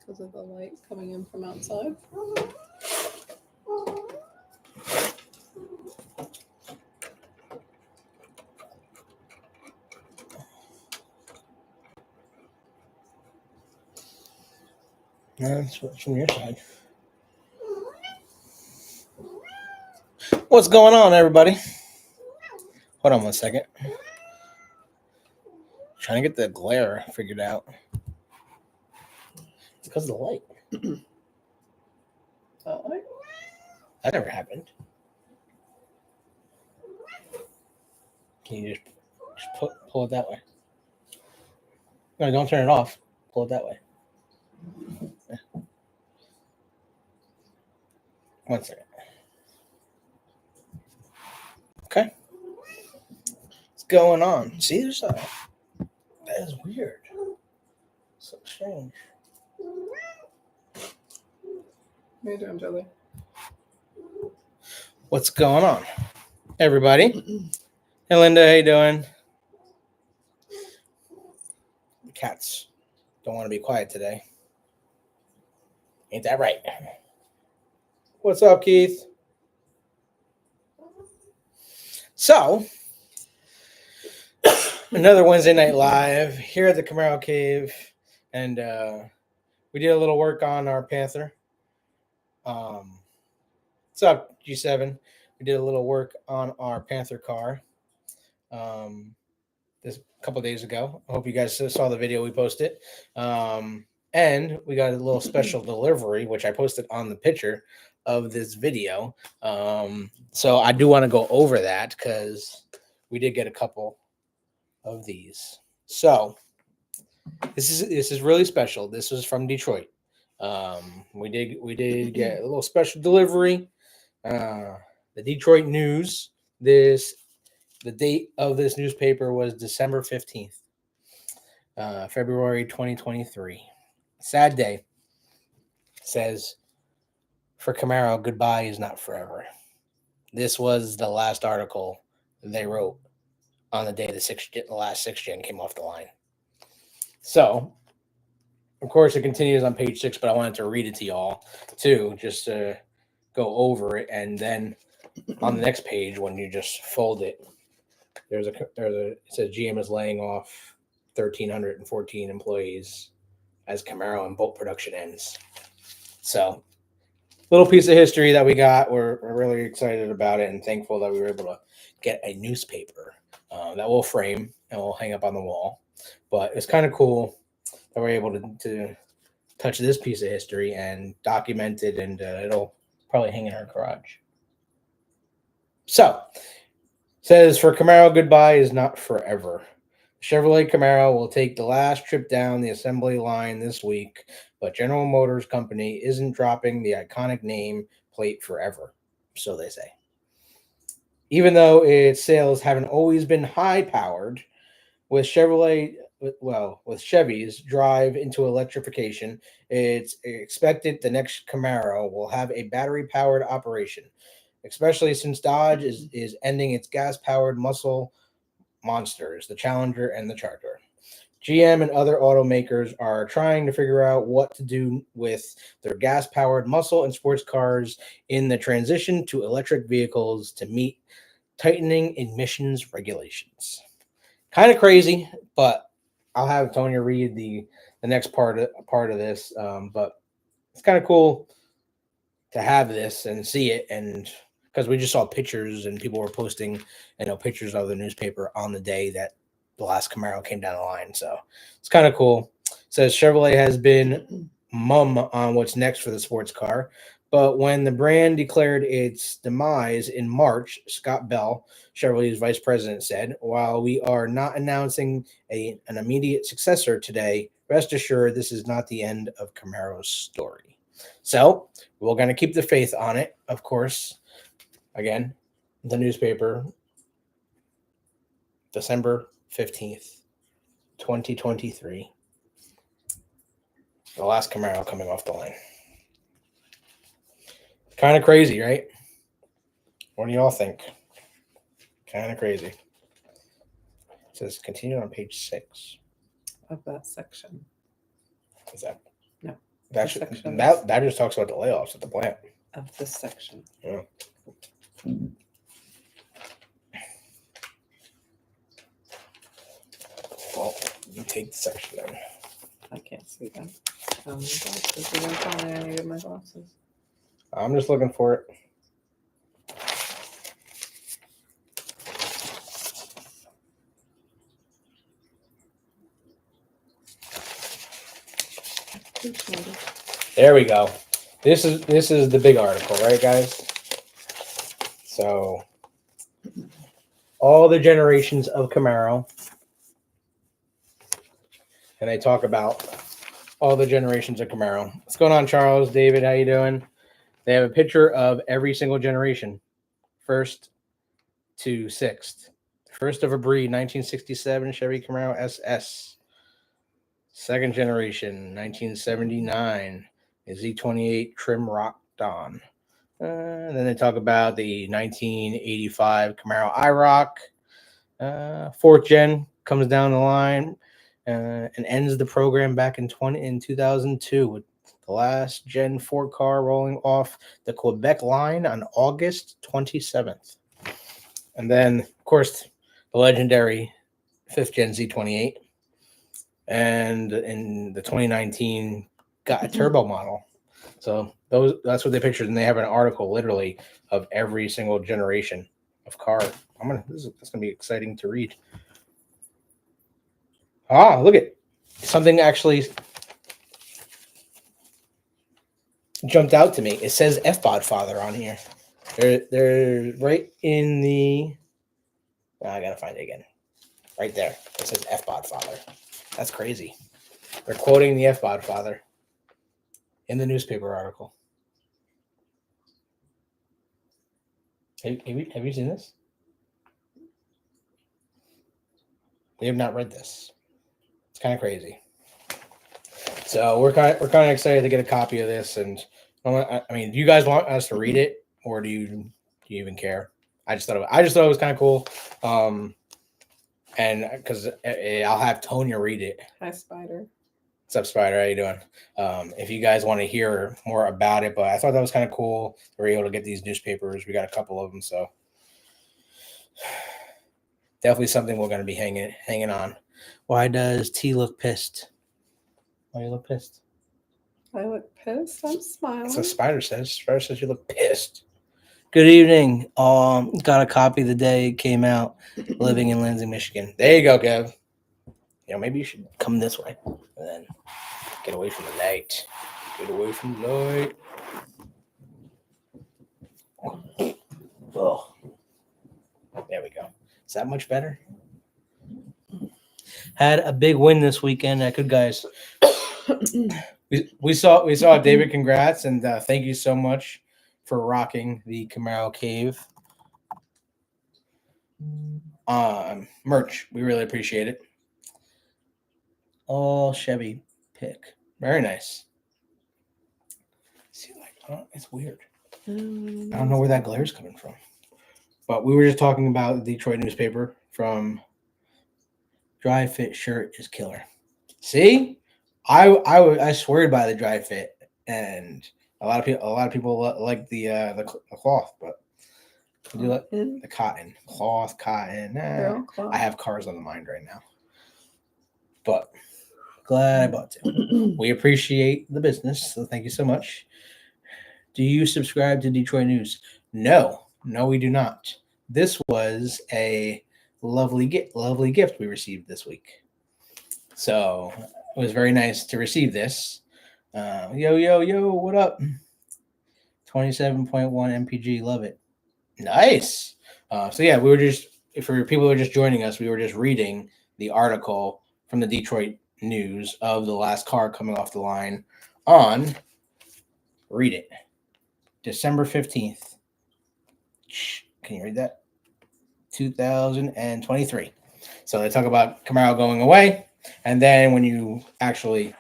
because of the light coming in from outside. That's from your side. What's going on, everybody? Hold on one second. Trying to get the glare figured out. It's because of the light. Light? That never happened. Can you just pull it that way? No, don't turn it off. Pull it that way. Yeah. 1 second. Okay. What's going on? See, there's a... That is weird. So strange. What are you doing, Jolie? What's going on, everybody? Hey, Linda, how you doing? The cats don't want to be quiet today. Ain't that right? What's up, Keith? So, another Wednesday night live here at the Camaro Cave, and we did a little work on our Panther. What's up, G7? We did a little work on our Panther car this couple days ago. I hope you guys saw the video we posted. And we got a little special delivery, which I posted on the picture of this video. So I do want to go over that because we did get a couple of these. So this is really special. This was from Detroit. We did get a little special delivery. The Detroit News. The date of this newspaper was December 15th, February 2023. Sad day. It says, for Camaro, goodbye is not forever. This was the last article they wrote on the day the last 6th gen came off the line. So, of course, it continues on page 6, but I wanted to read it to y'all, too, just to go over it. And then on the next page, when you just fold it, it says GM is laying off 1,314 employees as Camaro and bolt production ends. So, little piece of history that we got. We're really excited about it and thankful that we were able to get a newspaper that we'll frame and we'll hang up on the wall. But it's kind of cool that we're able to touch this piece of history and document it, and it'll probably hang in our garage. So, says, for Camaro, goodbye is not forever. Chevrolet Camaro will take the last trip down the assembly line this week, but General Motors Company isn't dropping the iconic name plate forever, so they say. Even though its sales haven't always been high-powered, with Chevy's drive into electrification, it's expected the next Camaro will have a battery-powered operation, especially since Dodge is ending its gas-powered muscle monsters, the Challenger and the Charger. GM and other automakers are trying to figure out what to do with their gas-powered muscle and sports cars in the transition to electric vehicles to meet tightening emissions regulations. Kind of crazy, but I'll have Tonya read the next part of this. But it's kind of cool to have this and see it, and because we just saw pictures and people were posting, pictures of the newspaper on the day that the last Camaro came down the line. So it's kind of cool. It says Chevrolet has been mum on what's next for the sports car. But when the brand declared its demise in March, Scott Bell, Chevrolet's vice president, said, while we are not announcing an immediate successor today, rest assured this is not the end of Camaro's story. So we're going to keep the faith on it, of course. Again, the newspaper, December 15th, 2023. The last Camaro coming off the line. Kind of crazy, right? What do y'all think? Kind of crazy. It says continue on page 6. Of that section. Is that? No. That section that just talks about the layoffs at the plant. of this section. Yeah. Well, you take the section then. I can't see them. My glasses. You didn't tell me I needed my glasses. I'm just looking for it. There we go. This is the big article, right, guys? So all the generations of Camaro, and they talk about all the generations of Camaro. What's going on, Charles? David, how you doing? They have a picture of every single generation, first to sixth. First of a breed, 1967 Chevy Camaro SS. Second generation, 1979, a Z28 Trim Rock Dawn. And then they talk about the 1985 Camaro IROC. Fourth gen comes down the line and ends the program back in 2002 with the last gen Ford car rolling off the Quebec line on August 27th. And then, of course, the legendary fifth gen Z28. And in the 2019 got a turbo model. So that's what they pictured, and they have an article literally of every single generation of car. That's gonna be exciting to read. Ah, look at something actually jumped out to me. It says F-Bod Father on here. They're right in the. I gotta find it again. Right there. It says F-Bod Father. That's crazy. They're quoting the F-Bod Father in the newspaper article. Have you seen this? We have not read this. It's kind of crazy. So we're kind of excited to get a copy of this. And I mean, do you guys want us to read it, or do you even care? I just thought it was kind of cool. And because I'll have Tonya read it. Hi, Spider. What's up, Spider? How you doing? If you guys want to hear more about it, but I thought that was kind of cool. We were able to get these newspapers. We got a couple of them, so definitely something we're going to be hanging on. Why does T look pissed? Why you look pissed? I look pissed. I'm smiling. That's what Spider says. Spider says you look pissed. Good evening. Got a copy the day it came out. Living in Lansing, Michigan. There you go, Kev. Maybe you should come this way and then get away from the light. Get away from the light. Oh, there we go. Is that much better? Had a big win this weekend at Good Guys. We saw David. Congrats, and thank you so much for rocking the Camaro Cave merch. We really appreciate it. All Chevy pick, very nice. See, it's weird. I don't know where that glare is coming from, but we were just talking about the Detroit newspaper from Dry Fit shirt is killer. See, I swear by the dry fit, and a lot of people like the cloth, but I do like the cotton. I have cars on the mind right now, but glad I bought two. We appreciate the business, so thank you so much. Do you subscribe to Detroit News? No, we do not. This was a lovely gift we received this week, so it was very nice to receive this. Yo, what up? 27.1 MPG, love it. Nice. So yeah, we were just, for people who are just joining us, we were just reading the article from the Detroit News of the last car coming off the line on, read it, December 15th. Can you read that? 2023. So they talk about Camaro going away, and then when you actually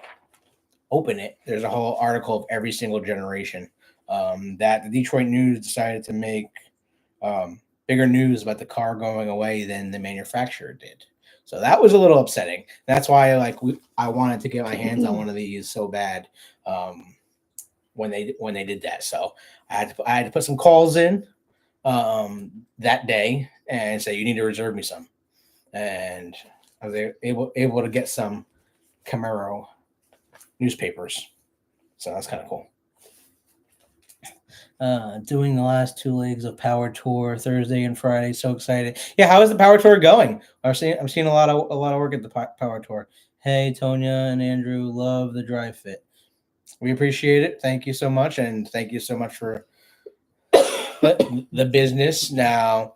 open it, there's a whole article of every single generation that the Detroit News decided to make bigger news about the car going away than the manufacturer did. So that was a little upsetting. That's why I wanted to get my hands on one of these so bad when they did that. So I had to put some calls in that day and say you need to reserve me some, and I was able to get some Camaro newspapers. So that's kind of cool. Doing the last 2 legs of Power Tour Thursday and Friday. So excited! Yeah, how is the Power Tour going? I'm seeing a lot of work at the Power Tour. Hey, Tonya and Andrew, love the dry fit. We appreciate it. Thank you so much, and thank you so much for the business. Now,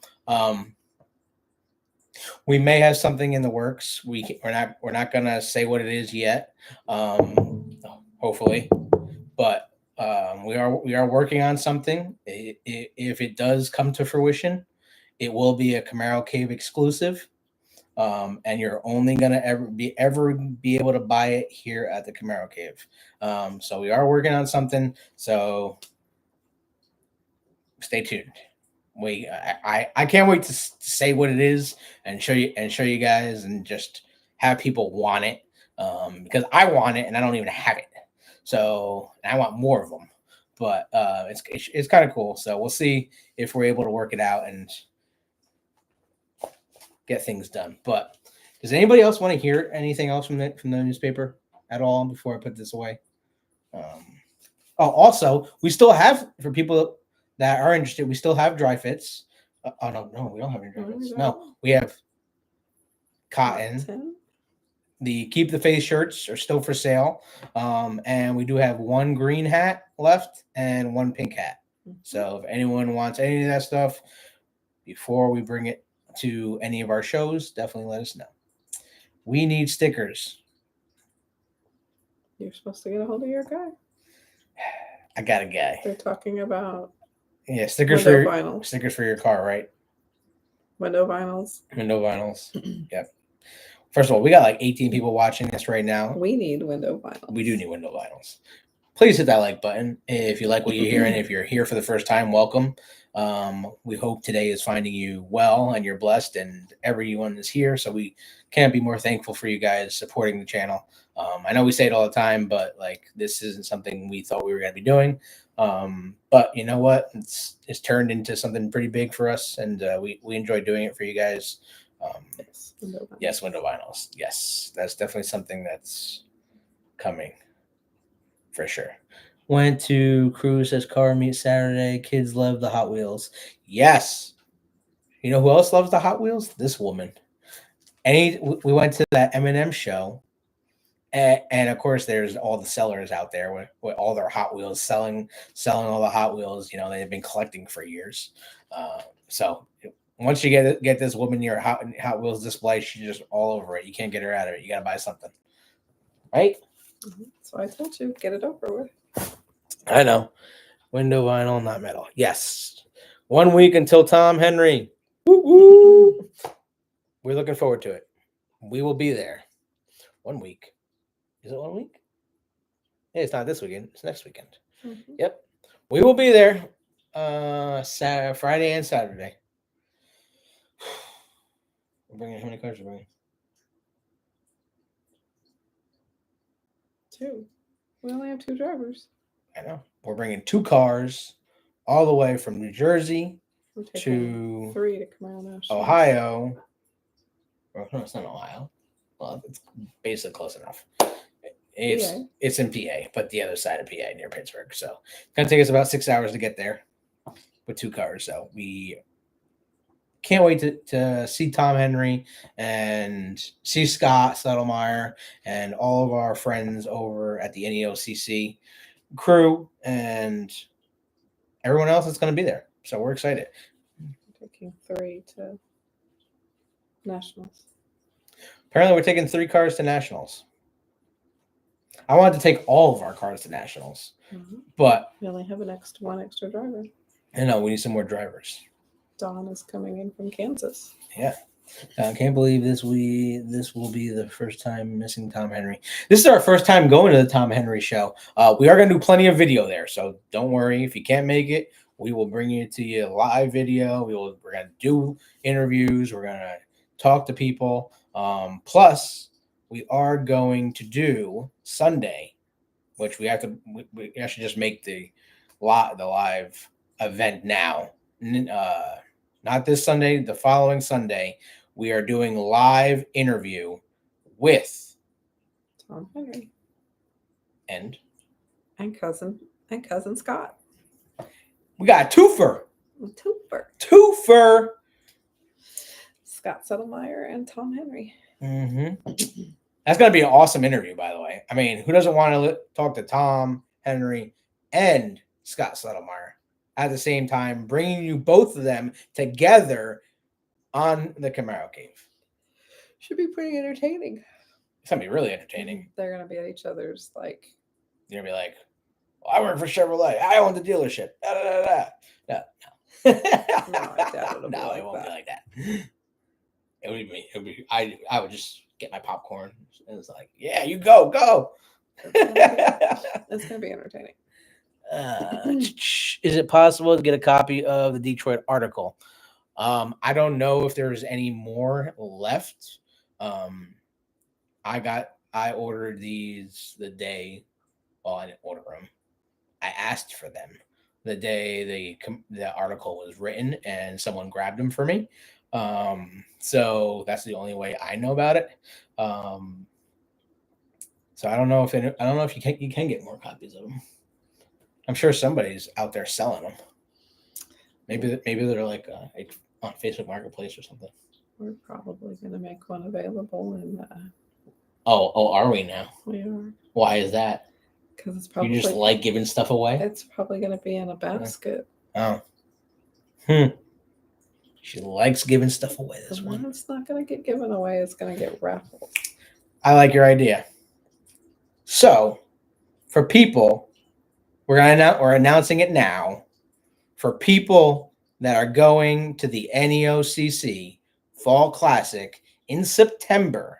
we may have something in the works. We're not gonna say what it is yet. Hopefully, but we are working on something. If it does come to fruition, it will be a Camaro Cave exclusive, and you're only gonna ever be able to buy it here at the Camaro Cave. So we are working on something. So stay tuned. I can't wait to say what it is and show you guys and just have people want it, because I want it and I don't even have it. So I want more of them, but it's kind of cool. So we'll see if we're able to work it out and get things done. But does anybody else want to hear anything else from the newspaper at all before I put this away? Also, we still have, for people that are interested, we still have dry fits. No, we don't have any dry fits. No, we have cotton. The Keep the Face shirts are still for sale. And we do have one green hat left and one pink hat. So if anyone wants any of that stuff before we bring it to any of our shows, definitely let us know. We need stickers. You're supposed to get a hold of your guy. I got a guy. They're talking about stickers for vinyls. Stickers for your car, right? Window vinyls. Yep. First of all, we got like 18 people watching this right now. We need window vinyls. We do need window vinyls. Please hit that like button if you like what you're hearing. If you're here for the first time, welcome. We hope today is finding you well and you're blessed and everyone is here. So we can't be more thankful for you guys supporting the channel. I know we say it all the time, but like this isn't something we thought we were going to be doing. But you know what? It's turned into something pretty big for us, and we enjoy doing it for you guys. Yes, window vinyls. Yes, that's definitely something that's coming for sure. Went to Cruz as car meet Saturday. Kids love the Hot Wheels. Yes. You know who else loves the Hot Wheels? This woman. We went to that M&M show. And of course, there's all the sellers out there with all their Hot Wheels selling all the Hot Wheels. You know, they've been collecting for years. So once you get this woman your Hot Wheels display, she's just all over it. You can't get her out of it. You got to buy something, right? So I told you, get it over with. I know. Window vinyl, not metal. Yes. 1 week until Tom Henry. Woo-woo. We're looking forward to it. We will be there. 1 week. Is it 1 week? Yeah, it's not this weekend. It's next weekend. Mm-hmm. Yep. We will be there Friday and Saturday. We're bringing, how many cars are we bringing? 2. We only have 2 drivers. I know. We're bringing 2 cars all the way from New Jersey to 3 to Camaro National. Ohio. Well, no, it's not Ohio. Well, it's basically close enough. It's in PA, but the other side of PA near Pittsburgh. So it's going to take us about 6 hours to get there with 2 cars. So we can't wait to see Tom Henry and see Scott Settlemeyer and all of our friends over at the NEOCC crew and everyone else that's going to be there. So we're excited. Taking 3 to Nationals. Apparently, we're taking 3 cars to Nationals. I wanted to take all of our cars to Nationals, but we only have one extra driver. I know we need some more drivers. Dawn is coming in from Kansas. Yeah, I can't believe this will be the first time missing Tom Henry. This is our first time going to the Tom Henry show. We are going to do plenty of video there, so don't worry if you can't make it. We will bring it to you live video. We're going to do interviews. We're going to talk to people. Plus, we are going to do Sunday, which we have to. We actually just make the live event now. Not this Sunday, the following Sunday, we are doing live interview with Tom Henry and cousin Scott. we got a twofer. Twofer. Scott Settlemeyer and Tom Henry. Mm-hmm. That's going to be an awesome interview, by the way. I mean, who doesn't want to talk to Tom Henry and Scott Settlemeyer at the same time, bringing you both of them together on the Camaro Cave? Should be pretty entertaining. It's going to be really entertaining. They're going to be at each other's, like... You're going to be like, well, I work for Chevrolet. I own the dealership. Da, da, da, da. No. No, I doubt it'll no, be it won't like be like that. It would be. I would just get my popcorn and it's like, yeah, you go. It's gonna be entertaining. Is it possible to get a copy of the Detroit article? I don't know if there's any more left. I ordered these the day. Well, I didn't order them. I asked for them the day the article was written, and someone grabbed them for me. So that's the only way I know about it. So I don't know if you can get more copies of them. I'm sure somebody's out there selling them. Maybe they're like on Facebook Marketplace or something. We're probably gonna make one available, and are we now? We are. Why is that? Because it's probably you just like giving stuff away. It's probably gonna be in a basket. Oh. She likes giving stuff away. This one. It's not gonna get given away. It's gonna get raffled. I like your idea. So, for people, we're announcing it now. For people that are going to the NEOCC Fall Classic in September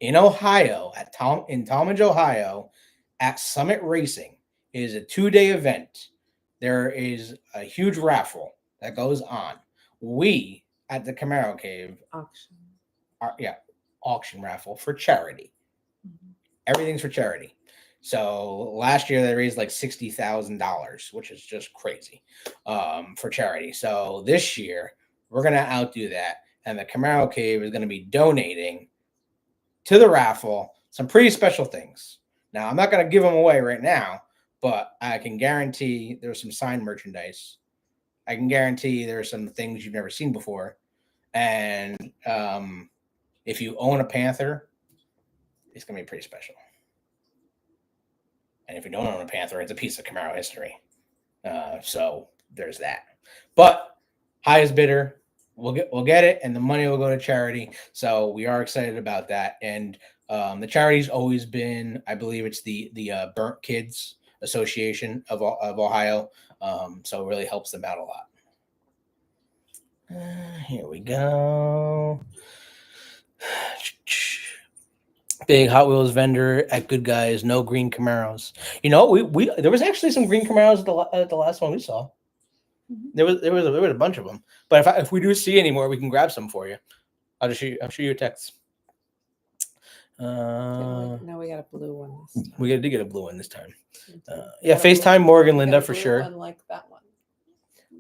in Ohio in Talmadge, Ohio, at Summit Racing, it is a 2-day event. There is a huge raffle that goes on. We at the Camaro Cave auction raffle for charity. Mm-hmm. Everything's for charity. So last year they raised like $60,000, which is just crazy for charity. So this year we're gonna outdo that, and the Camaro Cave is gonna be donating to the raffle some pretty special things. Now I'm not gonna give them away right now, but I can guarantee there's some signed merchandise. I can guarantee there's some things you've never seen before, and if you own a Panther, it's gonna be pretty special. And if you don't own a Panther, it's a piece of Camaro history. So there's that. But highest bidder, we'll get it, and the money will go to charity. So we are excited about that. And the charity's always been, I believe it's the Burnt Kids Association of Ohio. So it really helps them out a lot. Here we go. Big Hot Wheels vendor at Good Guys. No green Camaros. You know, we there was actually some green Camaros at the last one we saw. Mm-hmm. There was a bunch of them. But if we do see any more, we can grab some for you. I'll shoot you a text. No, we got a blue one this time. We did get a blue one this time. FaceTime Morgan Linda for sure. One like that one.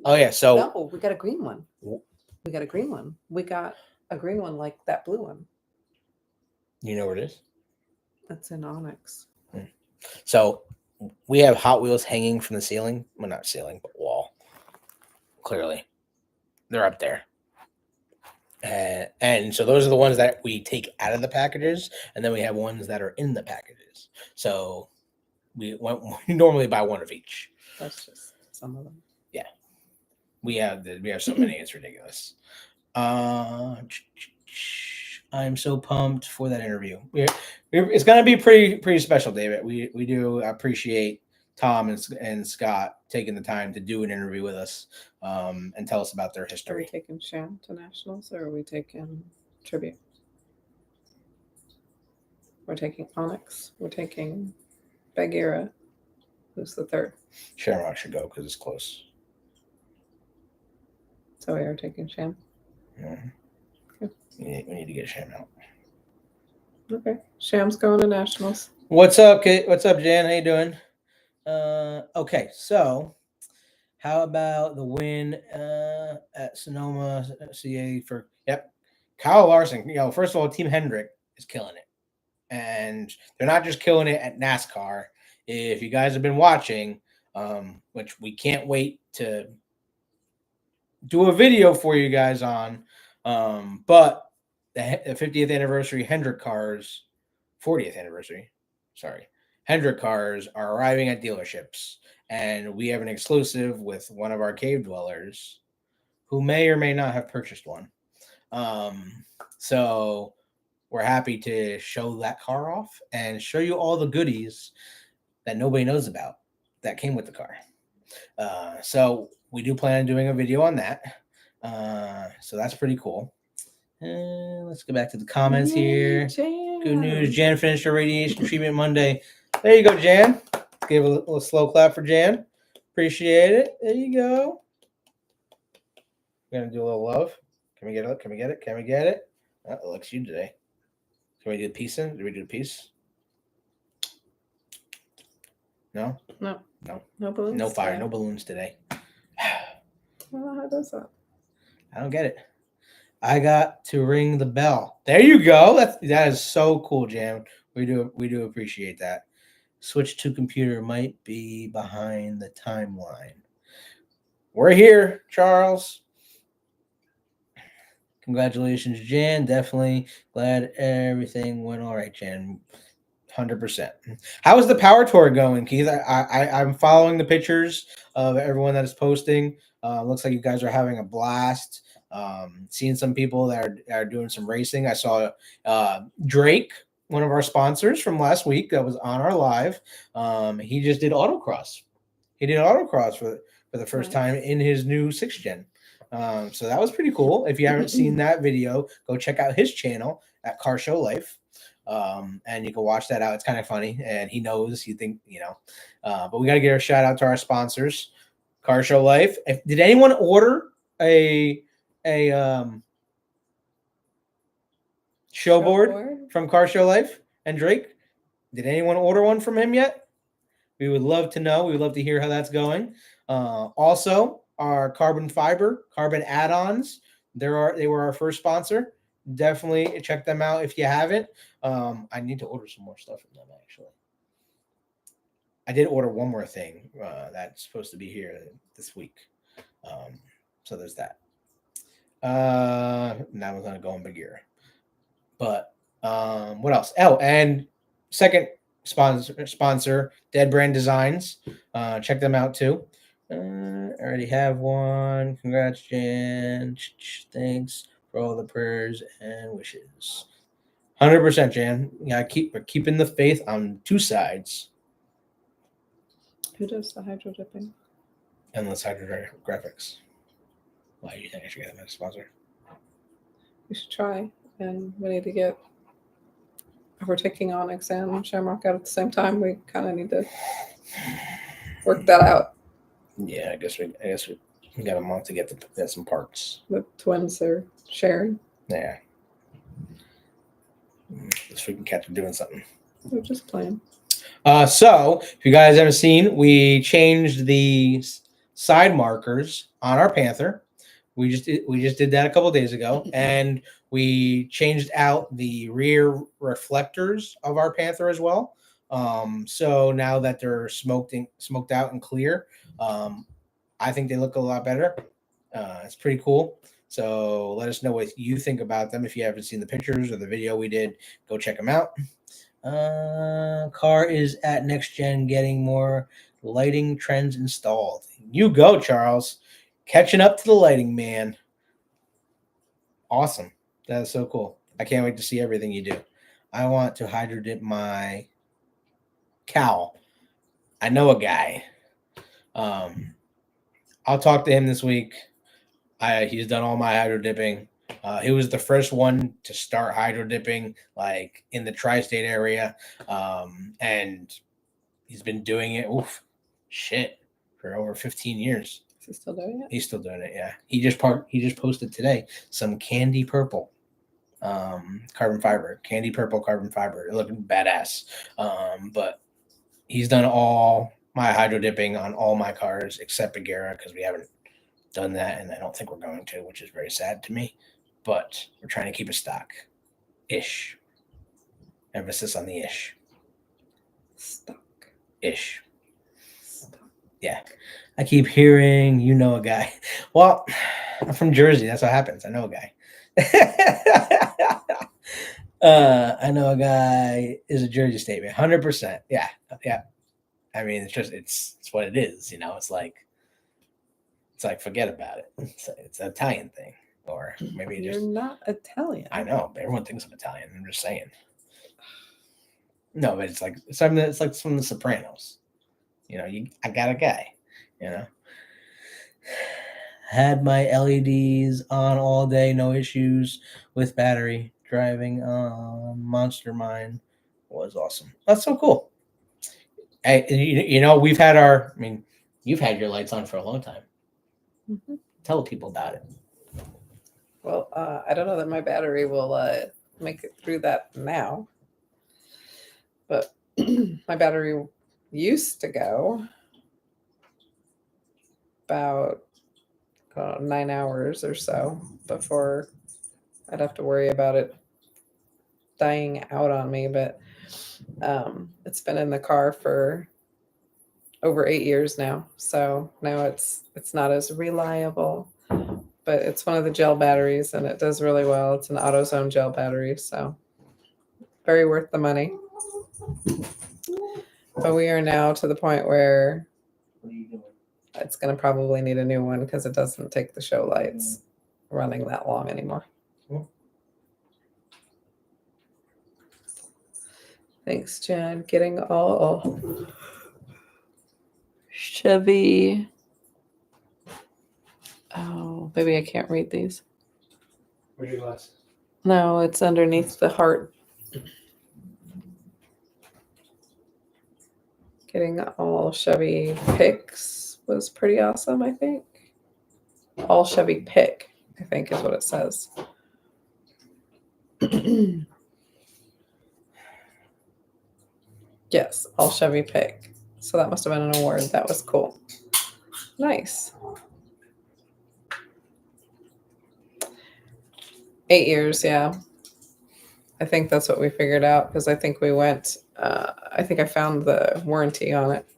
Oh yeah, so no, we got a green one. We got a green one. We got a green one like that blue one. You know where it is? That's in Onyx. So we have Hot Wheels hanging from the ceiling. Well, not ceiling, but wall. Clearly, they're up there. And so those are the ones that we take out of the packages, and then we have ones that are in the packages. So we normally buy one of each. That's just some of them. Yeah, we have so many, it's ridiculous. I'm so pumped for that interview. It's going to be pretty special, David. We do appreciate Tom and Scott taking the time to do an interview with us and tell us about their history. Are we taking Sham to Nationals, or are we taking Tribute? We're taking Onyx. We're taking Bagheera. Who's the third? Shamrock should go because it's close. So we are taking Sham? Mm-hmm. We need to get Sham out. Okay. Sham's going to nationals. What's up, Kate? What's up, Jan? How you doing? Okay, so how about the win at Sonoma CA for Kyle Larson? First of all, Team Hendrick is killing it, and they're not just killing it at NASCAR. If you guys have been watching, which we can't wait to do a video for you guys on, but the 50th anniversary Hendrick cars, 40th anniversary, sorry, Hendrick cars are arriving at dealerships, and we have an exclusive with one of our cave dwellers who may or may not have purchased one. So we're happy to show that car off and show you all the goodies that nobody knows about that came with the car. So we do plan on doing a video on that. So that's pretty cool. Let's go back to the comments here. Jan. Good news. Jan finished her radiation treatment Monday. There you go, Jan. Give a little slow clap for Jan. Appreciate it. There you go. We're going to do a little love. Can we get it? Can we get it? Can we get it? Oh, it looks you today. Can we do the piece in? Did we do the piece? No? No. No. No balloons. No fire. No balloons today. Well, how does that? I don't get it. I got to ring the bell. There you go. That is so cool, Jan. We do appreciate that. Switch to computer might be behind the timeline. We're here, Charles. Congratulations, Jan. Definitely glad everything went all right, Jan. 100%. How is the power tour going, Keith? I'm following the pictures of everyone that is posting. Looks like you guys are having a blast. Seeing some people that are doing some racing. I saw Drake, one of our sponsors from last week that was on our live. He just did autocross. He did autocross for the first time in his new 6th gen. So that was pretty cool. If you haven't seen that video, go check out his channel at Car Show Life. And you can watch that out. It's kind of funny, and he knows. You think, but we got to give a shout out to our sponsors, Car Show Life. Did anyone order a showboard from Car Show Life and Drake? Did anyone order one from him yet? We would love to know. We would love to hear how that's going. Also, our carbon add-ons. They were our first sponsor. Definitely check them out if you haven't. I need to order some more stuff from them, actually. I did order one more thing that's supposed to be here this week. So there's that. Now we're going to go in Bagheera. But what else? Oh, and second sponsor, Dead Brand Designs. Check them out too. I already have one. Congrats, Jan. Thanks for all the prayers and wishes. 100%, Jan. Yeah, we're keeping the faith on two sides. Who does the hydro dipping? Endless Hydrographics. Why do you think I should get them as a sponsor? We should try, and we need to get. If we're taking Onyx and Shamrock out at the same time, we kind of need to work that out. Yeah, I guess we got a month to get some parts. The twins are sharing. Yeah. This freaking cats are doing something. We're just playing. So if you guys haven't seen, we changed the side markers on our Panther. We just did that a couple of days ago, and we changed out the rear reflectors of our Panther as well. So now that they're smoked out and clear, I think they look a lot better. It's pretty cool. So let us know what you think about them. If you haven't seen the pictures or the video we did, go check them out. Car is at Next Gen getting more lighting trends installed. You go, Charles. Catching up to the lighting, man. Awesome. That is so cool. I can't wait to see everything you do. I want to hydro dip my cow. I know a guy. I'll talk to him this week. He's done all my hydro dipping. He was the first one to start hydro dipping, like in the tri-state area, and he's been doing it. For over 15 years. Is he still doing it? He's still doing it. Yeah. He just posted today some candy purple. carbon fiber, candy purple carbon fiber. It looked badass. But he's done all my hydro dipping on all my cars except Bagheera because we haven't done that, and I don't think we're going to, which is very sad to me. But we're trying to keep a stock ish. Emphasis on the ish. Stuck. Ish. Yeah. I keep hearing you know a guy. Well, I'm from Jersey. That's what happens. I know a guy. I know a guy is a Jersey statement. 100%. Yeah. Yeah. I mean, it's what it is. You know, it's like forget about it. It's an Italian thing. Or maybe You're not Italian. I know, but everyone thinks I'm Italian. I'm just saying. No, but it's like something. It's like from The Sopranos. You know, I got a guy. You know, had my LEDs on all day, no issues with battery. Driving on Monster Mine was awesome. That's so cool. Hey, you know, we've had our. I mean, you've had your lights on for a long time. Mm-hmm. Tell people about it. Well, I don't know that my battery will make it through that now, but my battery used to go about 9 hours or so before I'd have to worry about it dying out on me. But it's been in the car for over 8 years now, so now it's not as reliable. But it's one of the gel batteries, and it does really well. It's an AutoZone gel battery, so very worth the money. But we are now to the point where it's going to probably need a new one because it doesn't take the show lights running that long anymore. Thanks, Jen. Getting all Chevy. Oh, maybe I can't read these. Where's your glass? No, it's underneath the heart. Getting all Chevy picks was pretty awesome, I think. All Chevy pick, I think is what it says. Yes, all Chevy pick. So that must have been an award. That was cool. Nice. 8 years, yeah. I think that's what we figured out because I think we went, I think I found the warranty on it.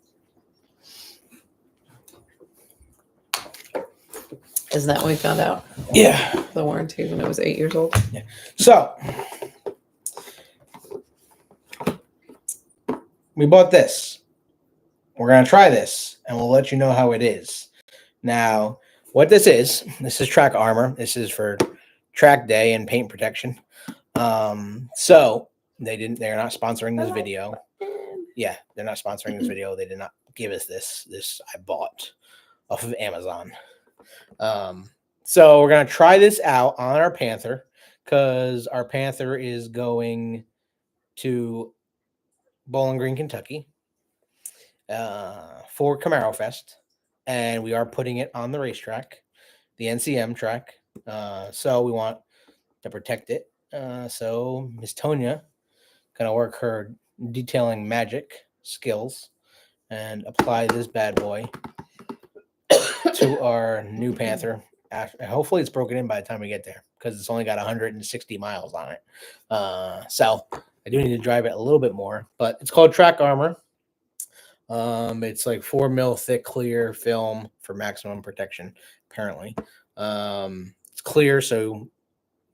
Isn't that what we found out? Yeah. The warranty when it was 8 years old? Yeah. So, we bought this. We're going to try this, and we'll let you know how it is. Now, what this is track armor. This is for track day and paint protection. So they're not sponsoring this video. Yeah, they're not sponsoring this video. They did not give us this. This I bought off of Amazon. So we're going to try this out on our Panther because our Panther is going to Bowling Green, Kentucky for Camaro Fest. And we are putting it on the racetrack, the NCM track. So we want to protect it. So Miss Tonya gonna work her detailing magic skills and apply this bad boy to our new Panther. Hopefully it's broken in by the time we get there because it's only got 160 miles on it. So I do need to drive it a little bit more, but it's called track armor. It's like 4 mil thick clear film for maximum protection. Apparently, it's clear, so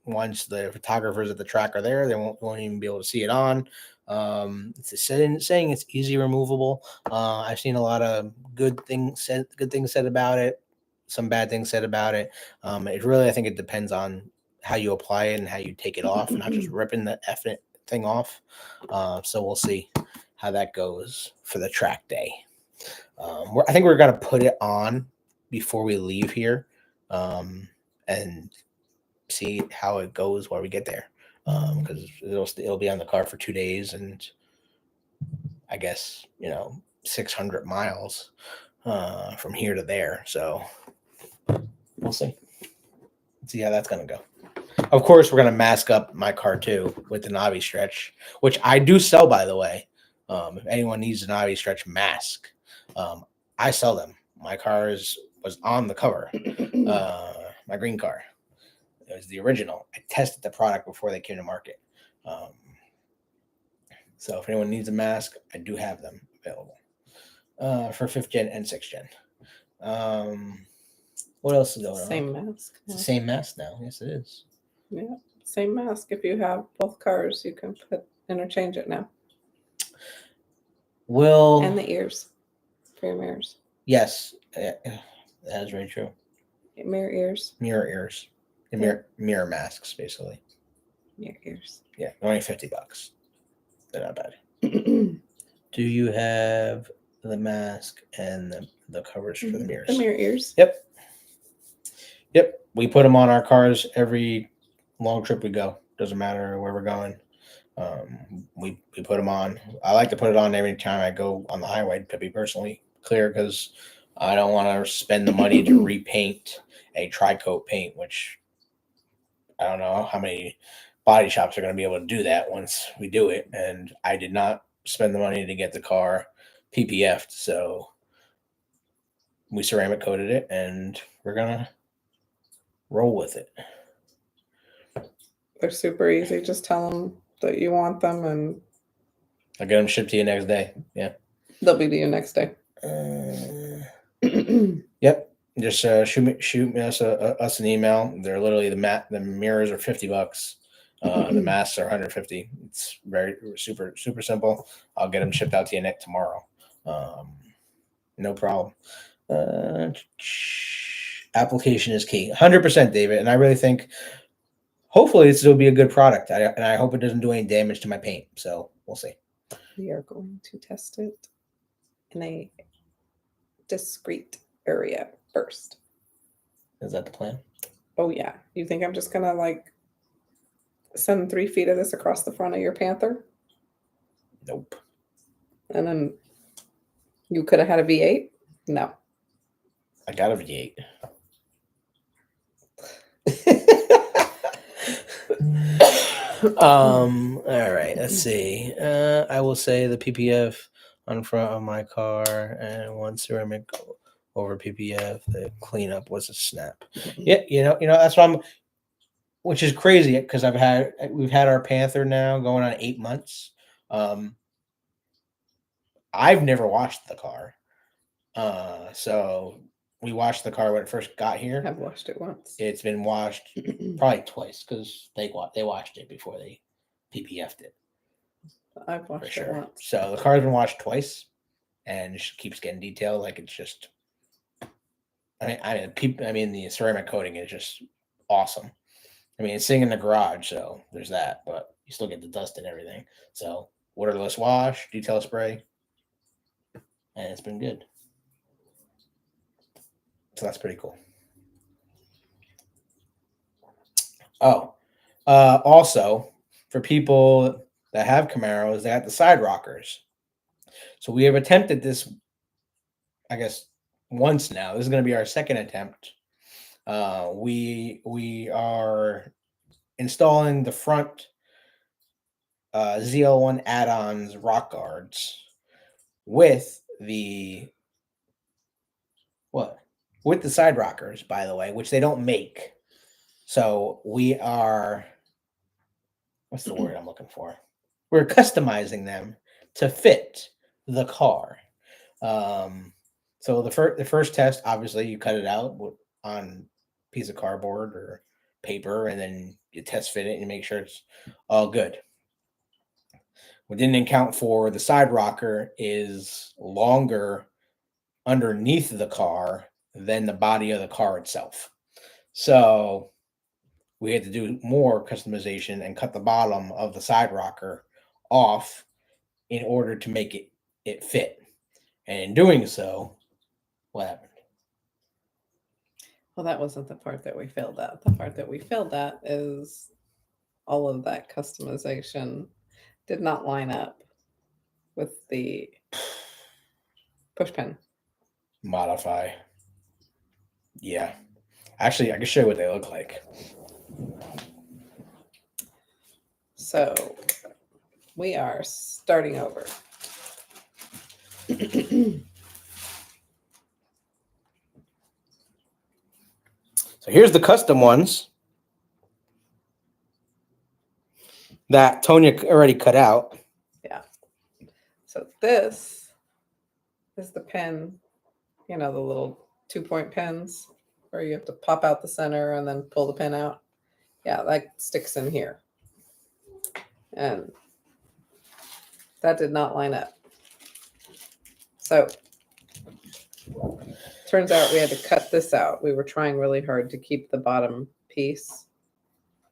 once the photographers at the track are there, they won't even be able to see it on. It's saying it's easy removable. I've seen a lot of good things said about it, some bad things said about it. It really, I think it depends on how you apply it and how you take it off, not just ripping the effing thing off. So we'll see how that goes for the track day. I think we're gonna put it on before we leave here, and see how it goes while we get there. Because it'll be on the car for 2 days, and I guess 600 miles from here to there. So we'll see how that's gonna go. Of course, we're gonna mask up my car too with the Navi stretch, which I do sell, by the way. If anyone needs a Navi stretch mask, I sell them. My car was on the cover. My green car. It was the original. I tested the product before they came to market. So if anyone needs a mask, I do have them available for 5th gen and 6th gen. What else is going on? Same mask. It's the same mask now. Yes, it is. Yeah, same mask. If you have both cars, you can interchange it now. And the ears for your mirrors. Yes, that is very true. Mirror ears. Mirror ears. Mirror masks, basically. Mirror ears. Yeah, only $50. They're not bad. Do you have the mask and the covers for the mirrors? The mirror ears. Yep. We put them on our cars every long trip we go. Doesn't matter where we're going. We put them on. I like to put it on every time I go on the highway to be personally clear, because I don't want to spend the money to repaint a tri-coat paint, which I don't know how many body shops are going to be able to do that once we do it. And I did not spend the money to get the car PPF'd, so we ceramic coated it, and we're gonna roll with it. They're super easy. Just tell them that you want them, and I'll get them shipped to you next day. Yeah, they'll be to you next day. Yep. Just shoot us an email. They're literally the mirrors are $50. The masks are 150. It's very super simple. I'll get them shipped out to you tomorrow. No problem. Application is key. 100%, David. And I really think, hopefully, this will be a good product. And I hope it doesn't do any damage to my paint. So we'll see. We are going to test it in a discreet area first. Is that the plan? Oh yeah. You think I'm just gonna send 3 feet of this across the front of your Panther? Nope. And then you could have had a V8? No. I got a V8. All right, let's see. I will say the PPF on front of my car and one ceramic over PPF. The cleanup was a snap. Yeah, that's what which is crazy, because we've had our Panther now going on 8 months. I've never washed the car. So we washed the car when it first got here. I've washed it once. It's been washed probably twice, because they washed it before they PPF'd it. I've washed it once. So the car's been washed twice, and it just keeps getting detailed. Like, it's just, the ceramic coating is just awesome. It's sitting in the garage, so there's that, but you still get the dust and everything. So waterless wash, detail spray, and it's been good. So that's pretty cool. Oh, also, for people that have Camaros, they got the side rockers. So we have attempted this, I guess, once now. This is going to be our second attempt. We are installing the front ZL1 add-ons rock guards with the side rockers, by the way, which they don't make. So we are, what's the word I'm looking for? We're customizing them to fit the car. So the first test, obviously, you cut it out on a piece of cardboard or paper, and then you test fit it and make sure it's all good. What didn't account for, the side rocker is longer underneath the car than the body of the car itself. So we had to do more customization and cut the bottom of the side rocker off in order to make it fit. And in doing so, what happened? Well, that wasn't the part that we failed at. The part that we failed at is all of that customization did not line up with the push pin. Modify. Yeah. Actually, I can show you what they look like. So we are starting over. So here's the custom ones that Tonya already cut out. Yeah. So this is the pin, you know, the little 2-point pins where you have to pop out the center and then pull the pin out. Yeah, that sticks in here. And that did not line up. So turns out we had to cut this out. We were trying really hard to keep the bottom piece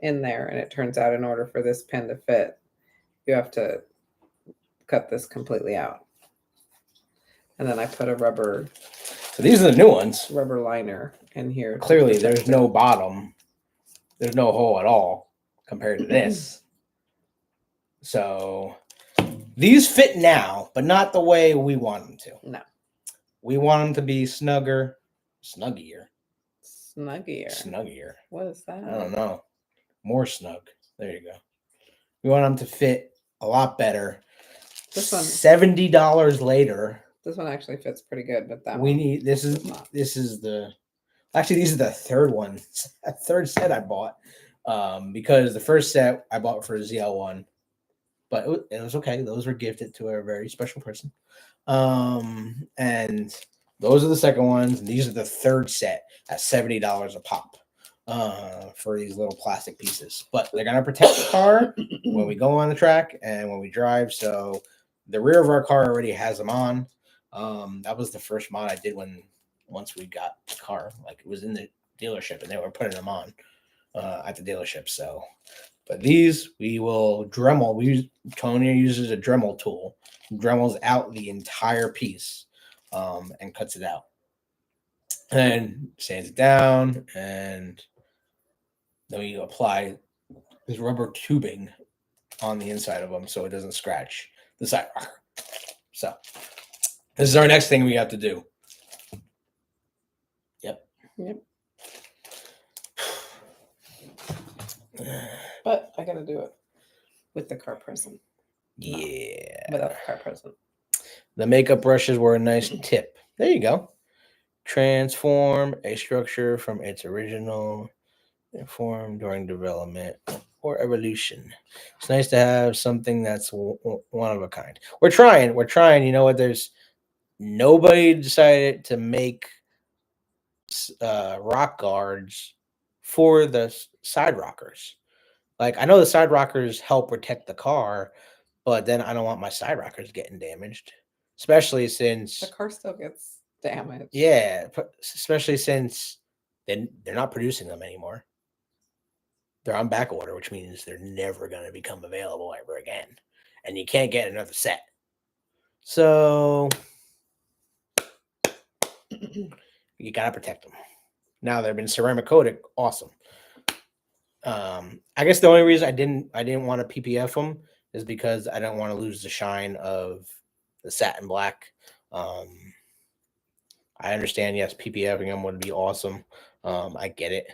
in there. And it turns out in order for this pin to fit, you have to cut this completely out. And then I put a rubber. So these are the new ones. Rubber liner in here. Clearly, there's no bottom. There's no hole at all compared to this. So these fit now, but not the way we want them to. No. We want them to be snuggier. Snuggier. What is that? I don't know. More snug. There you go. We want them to fit a lot better. This one, $70 later. This one actually fits pretty good, but that these are the third set I bought. Because the first set I bought for ZL1, but it was okay. Those were gifted to a very special person. And those are the second ones, and these are the third set at $70 a pop for these little plastic pieces. But they're gonna protect the car when we go on the track and when we drive. So the rear of our car already has them on. That was the first mod I did once we got the car. Like, it was in the dealership and they were putting them on at the dealership. So, but these we will Dremel. Tonya uses a Dremel tool, Dremels out the entire piece, and cuts it out, and sands it down, and then we apply this rubber tubing on the inside of them so it doesn't scratch the side rocker. So this is our next thing we have to do. Yep. But I gotta do it with the car present. Yeah. Without the car present. The makeup brushes were a nice tip. There you go. Transform a structure from its original form during development or evolution. It's nice to have something that's one of a kind. We're trying. You know what? There's nobody decided to make rock guards for the side rockers. Like, I know the side rockers help protect the car, but then I don't want my side rockers getting damaged, especially since the car still gets damaged. Yeah, especially since they're not producing them anymore. They're on back order, which means they're never going to become available ever again, and you can't get another set. So you gotta protect them. Now they've been ceramic coated, awesome. I guess the only reason I didn't want to PPF them is because I don't want to lose the shine of the satin black. I understand, yes, PPFing them would be awesome. I get it.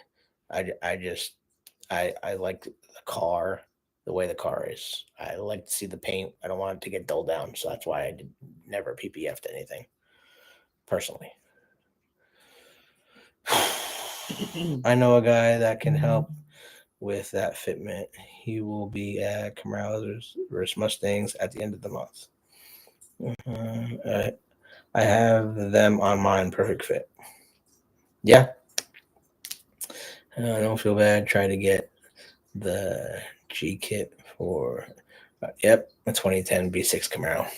I like the car, the way the car is. I like to see the paint. I don't want it to get dulled down, so that's why I never PPF'd anything personally. I know a guy that can help with that fitment. He will be at Camaro's versus Mustangs at the end of the month. I have them on mine, perfect fit. Yeah. I don't feel bad. Try to get the G kit for a 2010 B6 Camaro.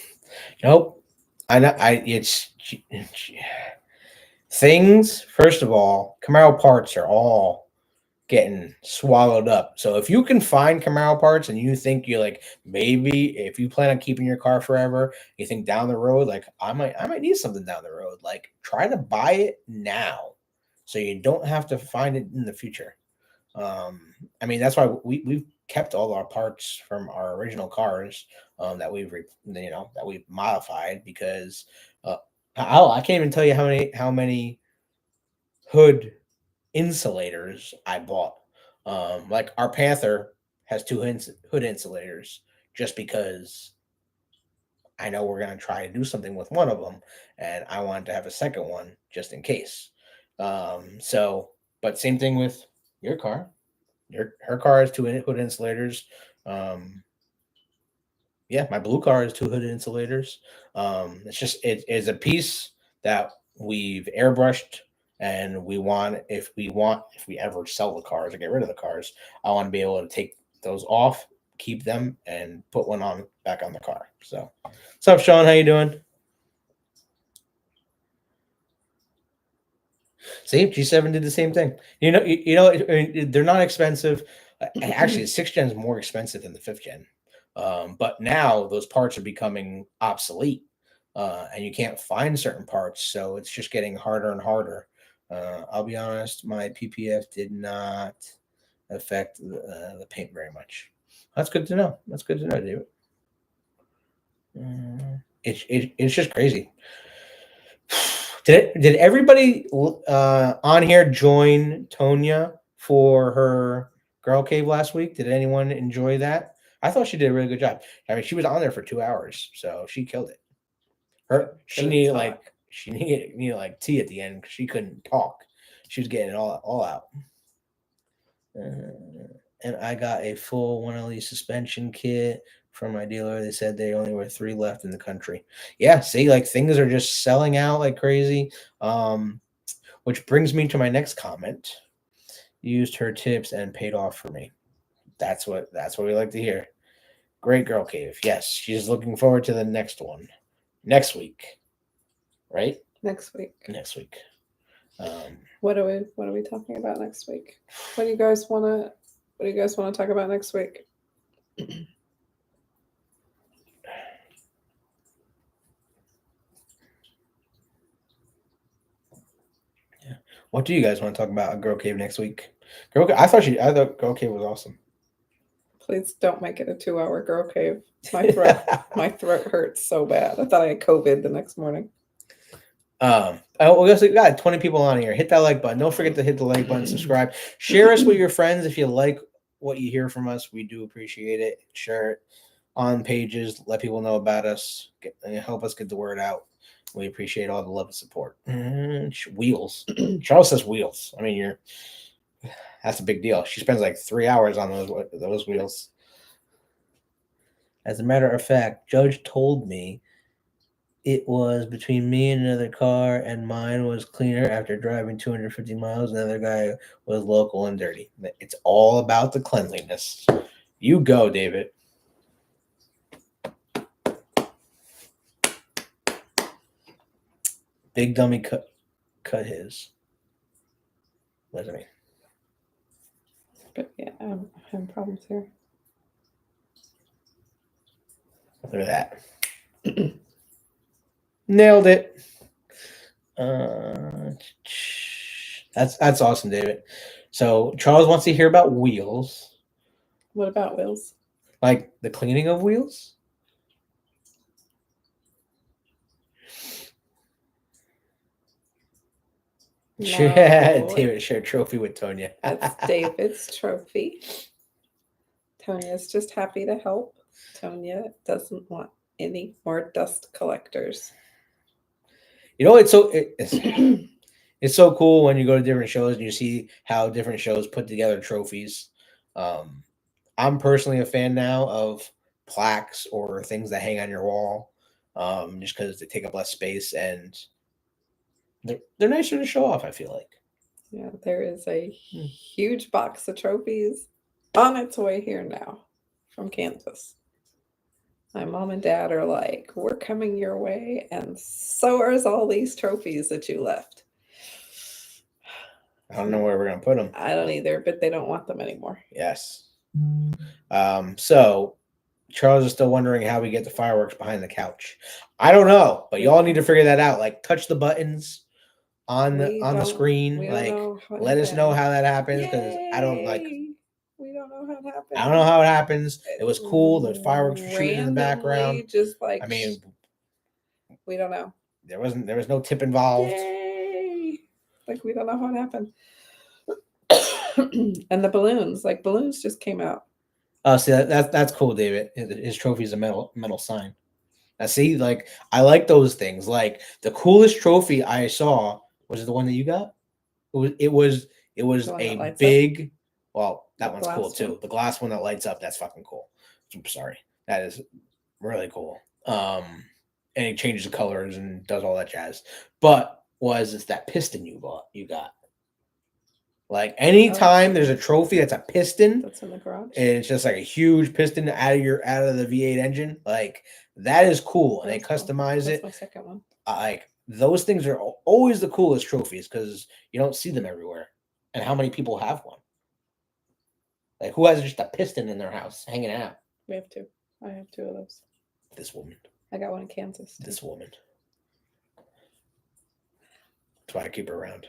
Nope. It's things. First of all, Camaro parts are all getting swallowed up. So if you can find Camaro parts and you think you're like, maybe if you plan on keeping your car forever, you think down the road, like I might need something down the road, like try to buy it now so you don't have to find it in the future. I mean, that's why we've kept all our parts from our original cars that we've modified, because I can't even tell you how many hood insulators I bought. Like our Panther has two hood insulators just because I know we're going to try to do something with one of them, and I wanted to have a second one just in case. But same thing with your car. Her car has two hood insulators. Yeah, my blue car has two hood insulators. It's just it is a piece that we've airbrushed, and if we ever sell the cars or get rid of the cars, I want to be able to take those off, keep them, and put one on back on the car. So, what's up, Sean? How you doing? See, G7 did the same thing. They're not expensive. Actually, the 6th gen is more expensive than the 5th gen. But now those parts are becoming obsolete, and you can't find certain parts, so it's just getting harder and harder. I'll be honest, my PPF did not affect the paint very much. That's good to know. That's good to know, David. It's just crazy. Did everybody on here join Tonya for her Girl Cave last week? Did anyone enjoy that? I thought she did a really good job. I mean, she was on there for 2 hours, so she killed it. She needed like tea at the end because she couldn't talk. She was getting it all out. And I got a full 1LE suspension kit from my dealer. They said they only were 3 left in the country. Yeah, see, like things are just selling out like crazy. Which brings me to my next comment. Used her tips and paid off for me. That's what we like to hear. Great Girl Cave. Yes, she's looking forward to the next one. Next week. Right? Next week. What are we talking about next week? What do you guys want to talk about next week? What do you guys want to talk about at Girl Cave next week? I thought Girl Cave was awesome. Please don't make it a 2-hour Girl Cave. My throat hurts so bad. I thought I had COVID the next morning. We got 20 people on here. Hit that like button. Don't forget to hit the like button, subscribe. Share us with your friends if you like what you hear from us. We do appreciate it. Share it on pages. Let people know about us. Help us get the word out. We appreciate all the love and support. Wheels. Charles says wheels. I mean, that's a big deal. She spends like 3 hours on those wheels. As a matter of fact, Judge told me it was between me and another car, and mine was cleaner after driving 250 miles. Another guy was local and dirty. It's all about the cleanliness. You go, David. Big Dummy cut his. What does it mean? But yeah, I'm having problems here. Look at that. Nailed it. That's awesome, David. So Charles wants to hear about wheels. What about wheels? Like the cleaning of wheels? No. David shared trophy with Tonya. That's David's trophy. Tonya's just happy to help. Tonya doesn't want any more dust collectors. You know, it's so cool when you go to different shows and you see how different shows put together trophies. I'm personally a fan now of plaques or things that hang on your wall, just because they take up less space and they're nicer to show off, I feel like. Yeah, there is a huge box of trophies on its way here now from Kansas. My mom and dad are like, we're coming your way, and so are all these trophies that you left. I don't know where we're going to put them. I don't either, but they don't want them anymore. Yes. So Charles is still wondering how we get the fireworks behind the couch. I don't know, but y'all need to figure that out. Like, touch the buttons on the screen. Like, let us know how that happens, because I don't like. We don't know how it happens. I don't know how it happens. It was cool. The fireworks were shooting in the background. Just like, I mean, we don't know. There was no tip involved. Yay! Like, we don't know how it happened. And the balloons just came out Oh, see that's cool, David. His trophy is a metal sign. I see. Like I like those things. Like the coolest trophy I saw was the one that you got. It was The one that a lights up? big. Well, that The one's cool glass too. one? The glass one that lights up. That's fucking cool. I'm sorry. That is really cool. And it changes the colors and does all that jazz. But was it's that piston you got? Like anytime there's a trophy that's a piston, That's in the garage. and it's just like a huge piston out of the V8 engine, like that is cool. And they That's cool. customize That's it. my second one. Like those things are always the coolest trophies because you don't see them everywhere. And how many people have one? Like who has just a piston in their house hanging out? We have two. I have two of those. This woman. I got one in Kansas. Too. This woman. That's why I keep her around.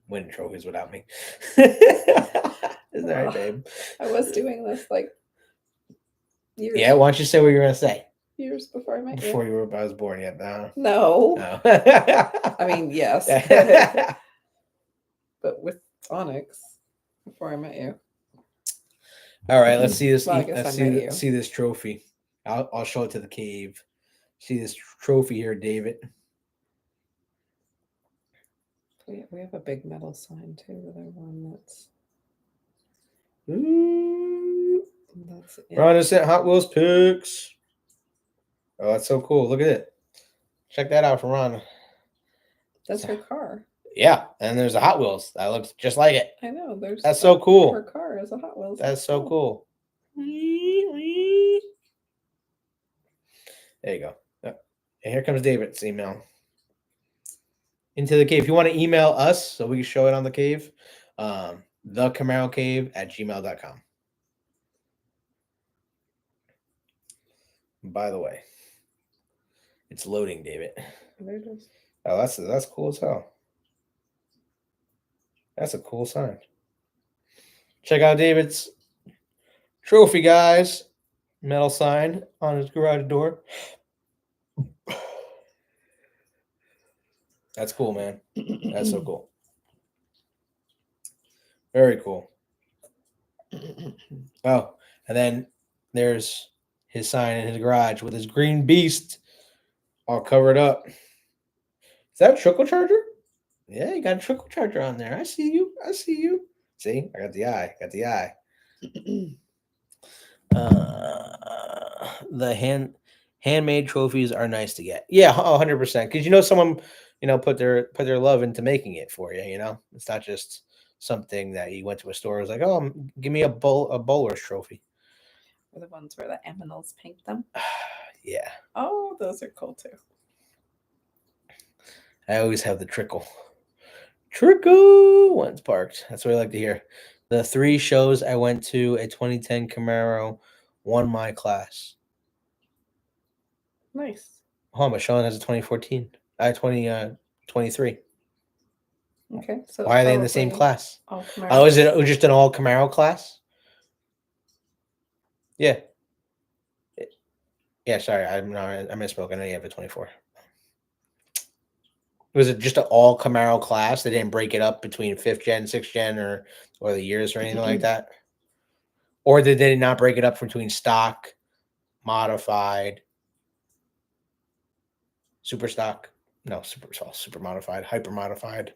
Winning trophies without me. Isn't that right, babe? I was doing this like years. Yeah, why don't you say what you're gonna say? Years before I met you. Before I was born yet. No. No. I mean, yes. But with Onyx before I met you. All right, let's see this. Well, I guess let's I met you. see this trophy. I'll show it to the cave. See this trophy here, David. We have a big metal sign too. The other one that's. Ooh. That's Ron has sent Hot Wheels pics. Oh, that's so cool. Look at it. Check that out from Ron. That's her car. Yeah, and there's a Hot Wheels that looks just like it. I know. That's so cool. Her car is a Hot Wheels. That's so cool. There you go. And here comes David's email. Into the cave. If you want to email us so we can show it on the cave, thecamaroCave@gmail.com. By the way, it's loading, David. There it is. Oh, that's cool as hell. That's a cool sign. Check out David's trophy, guys. Metal sign on his garage door. That's cool, man. That's so cool. Very cool. Oh, and then there's his sign in his garage with his green beast all covered up. Is that a trickle charger? Yeah, you got a trickle charger on there. I see you. See, I got the eye. The handmade trophies are nice to get. Yeah, 100%. Because someone put their love into making it for you. It's not just something that you went to a store. It was like, oh, give me a bowler's trophy. Or the ones where the aminals paint them. Yeah. Oh, those are cool too. I always have the trickle once parked. That's what I like to hear. The 3 shows I went to, a 2010 Camaro won my class. Nice. Oh, but Sean has a 2014. 2023. Okay. So why are they in the same class? All Camaro. Oh, is it just an all Camaro class? Yeah. Yeah, sorry. I misspoke. I know you have a 24. Was it just an all Camaro class? They didn't break it up between 5th gen, 6th gen, or the years or anything like that? Or did they not break it up between stock, modified, super stock? No, super modified, hyper modified.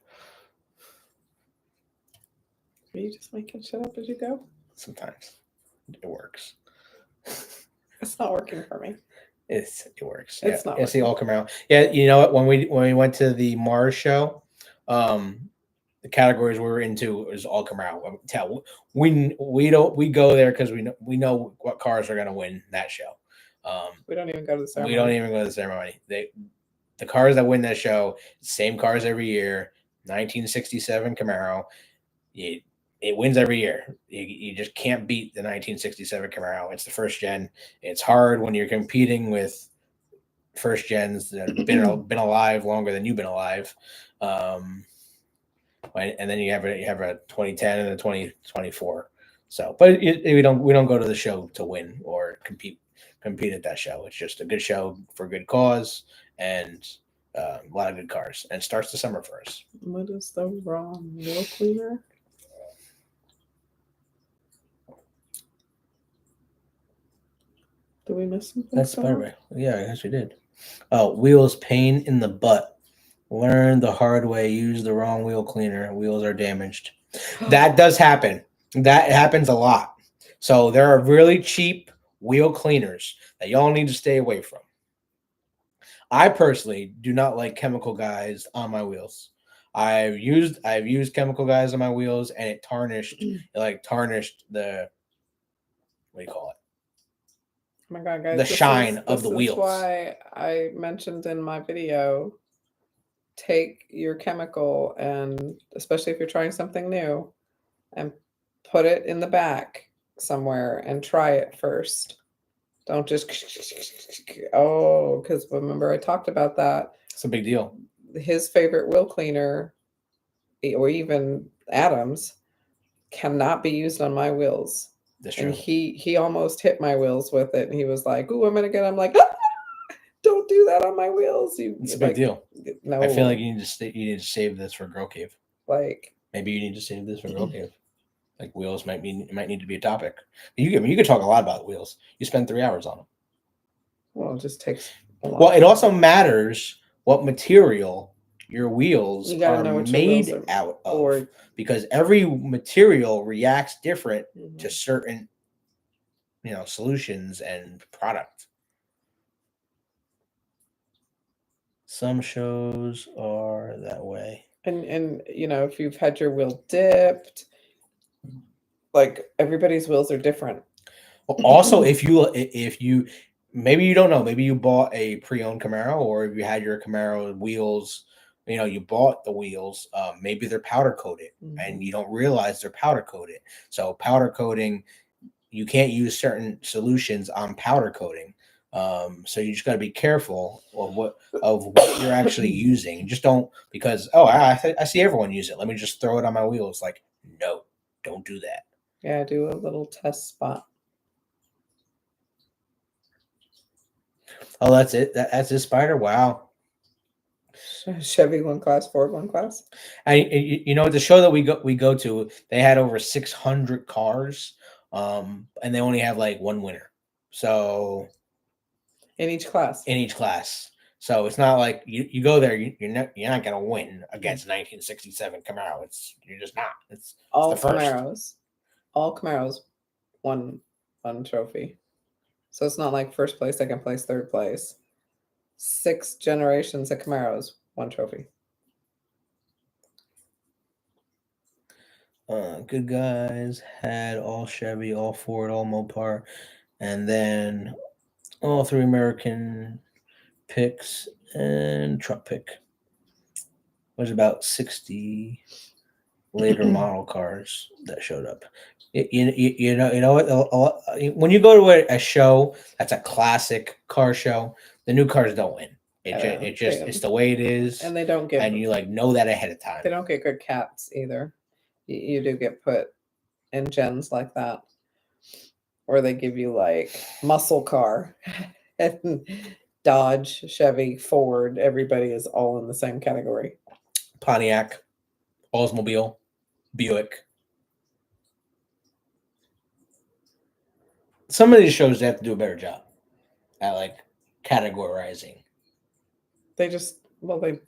Are you just making shit up as you go? Sometimes it works. It's not working for me. It works. It's not. It's the all Camaro. Yeah, you know what? When we went to the Mars show, the categories we were into is all Camaro. We go there because we know what cars are going to win that show. We don't even go to the ceremony. We don't even go to the ceremony. The cars that win that show, same cars every year. 1967 Camaro. It wins every year. You just can't beat the 1967 Camaro. It's the first gen. It's hard when you're competing with first gens that have been alive longer than you've been alive. And then you have a 2010 and a 2024. So, but we don't go to the show to win or compete at that show. It's just a good show for a good cause and a lot of good cars. And it starts the summer for us. What is the wrong wheel cleaner? Did we miss something? That's somewhere? Spider-Man. Yeah, I guess we did. Oh, wheels pain in the butt. Learn the hard way. Use the wrong wheel cleaner. Wheels are damaged. That does happen. That happens a lot. So there are really cheap wheel cleaners that y'all need to stay away from. I personally do not like chemical guys on my wheels. I've used chemical guys on my wheels and it tarnished the, what do you call it? Oh my God, guys! The shine of the this wheels. is why I mentioned in my video, take your chemical, and especially if you're trying something new, and put it in the back somewhere and try it first. Don't just because remember I talked about that. It's a big deal. His favorite wheel cleaner, or even Adam's, cannot be used on my wheels. That's And true. he almost hit my wheels with it, and he was like, "Ooh, I'm gonna get." I'm like, "Ah, don't do that on my wheels." It's a big deal. No, I feel like you need to save this for Girl Cave. like Maybe you need to save this for Girl Cave. Like wheels might need to be a topic. You could talk a lot about wheels. You spend 3 hours on them. well, it just takes. Well, it also matters what material your wheels You gotta are know what your made wheels are, out of, or because every material reacts different Mhm. to certain, solutions and product. Some shows are that way. and if you've had your wheel dipped, like everybody's wheels are different. Also, if you maybe you don't know, maybe you bought a pre-owned Camaro, or if you had your Camaro wheels, you bought the wheels, maybe they're powder coated and you don't realize they're powder coated. So powder coating, you can't use certain solutions on powder coating. So you just got to be careful of what you're actually using. Just don't, because I see everyone use it, let me just throw it on my wheels. Like, no, don't do that. Yeah, do a little test spot. Oh, that's it. That's this Spider. Wow. Chevy one class, Ford one class. The show that we go to, they had over 600 cars, and they only have like one winner. So In each class. So it's not like you go there, you're not gonna win against 1967 Camaro. You're just not. It's all the first. Camaros won one trophy. So it's not like first place, second place, third place. 6 generations of Camaros, one trophy. Good Guys had all Chevy, all Ford, all Mopar, and then all 3 American picks and truck pick. There's about 60 later model cars that showed up. You know what? When you go to a show that's a classic car show, the new cars don't win. It's the way it is, and they don't get. And you know that ahead of time. They don't get good cats either. You do get put in gens like that, or they give you like muscle car, and Dodge, Chevy, Ford. Everybody is all in the same category. Pontiac, Oldsmobile, Buick. Some of these shows, they have to do a better job at like categorizing. They just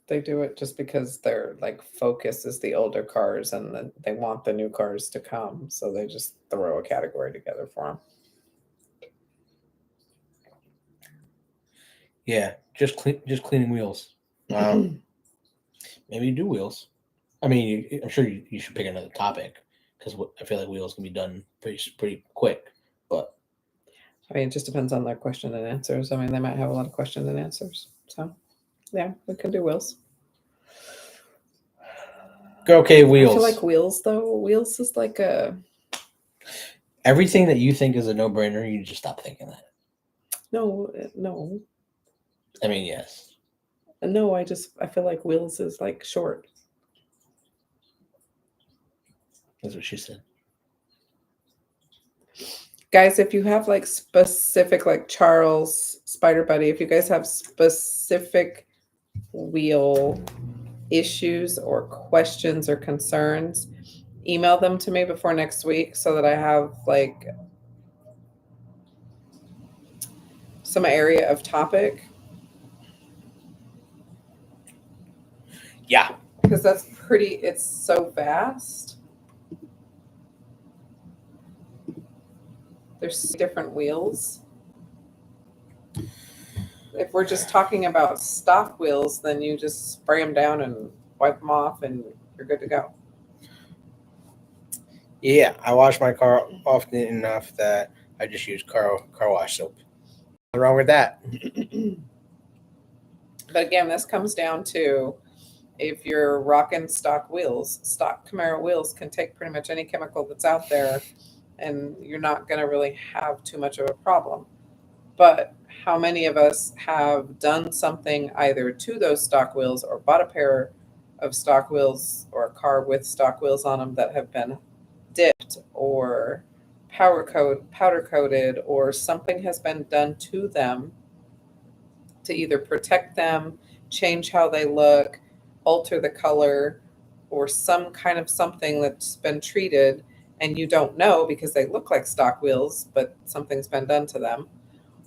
they do it just because their like focus is the older cars, and they want the new cars to come, so they just throw a category together for them. Yeah, just cleaning wheels. Maybe you do wheels. I mean, I'm sure you should pick another topic, because I feel like wheels can be done pretty quick. But I mean, it just depends on their question and answers. I mean, they might have a lot of questions and answers. So, yeah, we can do wheels. Okay, wheels. I feel like wheels, though. Wheels is like everything that you think is a no-brainer, you just stop thinking that. No. I mean, yes. No, I feel like wheels is like short. That's what she said. Guys, if you have like specific, like Charles, Spider Buddy, if you guys have specific wheel issues or questions or concerns, email them to me before next week so that I have like some area of topic? Yeah. Because that's pretty, it's so vast. There's different wheels. If we're just talking about stock wheels, then you just spray them down and wipe them off and you're good to go. Yeah, I wash my car often enough that I just use car wash soap. What's wrong with that? But again, this comes down to if you're rocking stock wheels, stock Camaro wheels can take pretty much any chemical that's out there and you're not going to really have too much of a problem. But how many of us have done something either to those stock wheels or bought a pair of stock wheels or a car with stock wheels on them that have been dipped or powder coated, or something has been done to them to either protect them, change how they look, alter the color, or some kind of something that's been treated and you don't know because they look like stock wheels, but something's been done to them.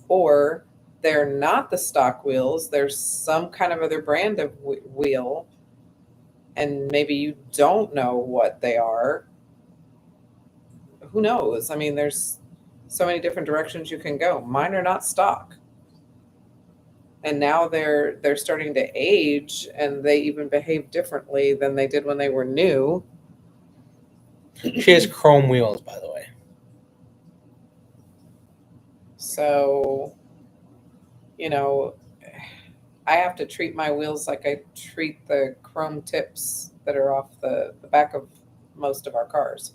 Or they're not the stock wheels, there's some kind of other brand of wheel, and maybe you don't know what they are. Who knows? I mean, there's so many different directions you can go. Mine are not stock. And now they're starting to age and they even behave differently than they did when they were new. She has chrome wheels, by the way. So, you know, I have to treat my wheels like I treat the chrome tips that are off the back of most of our cars.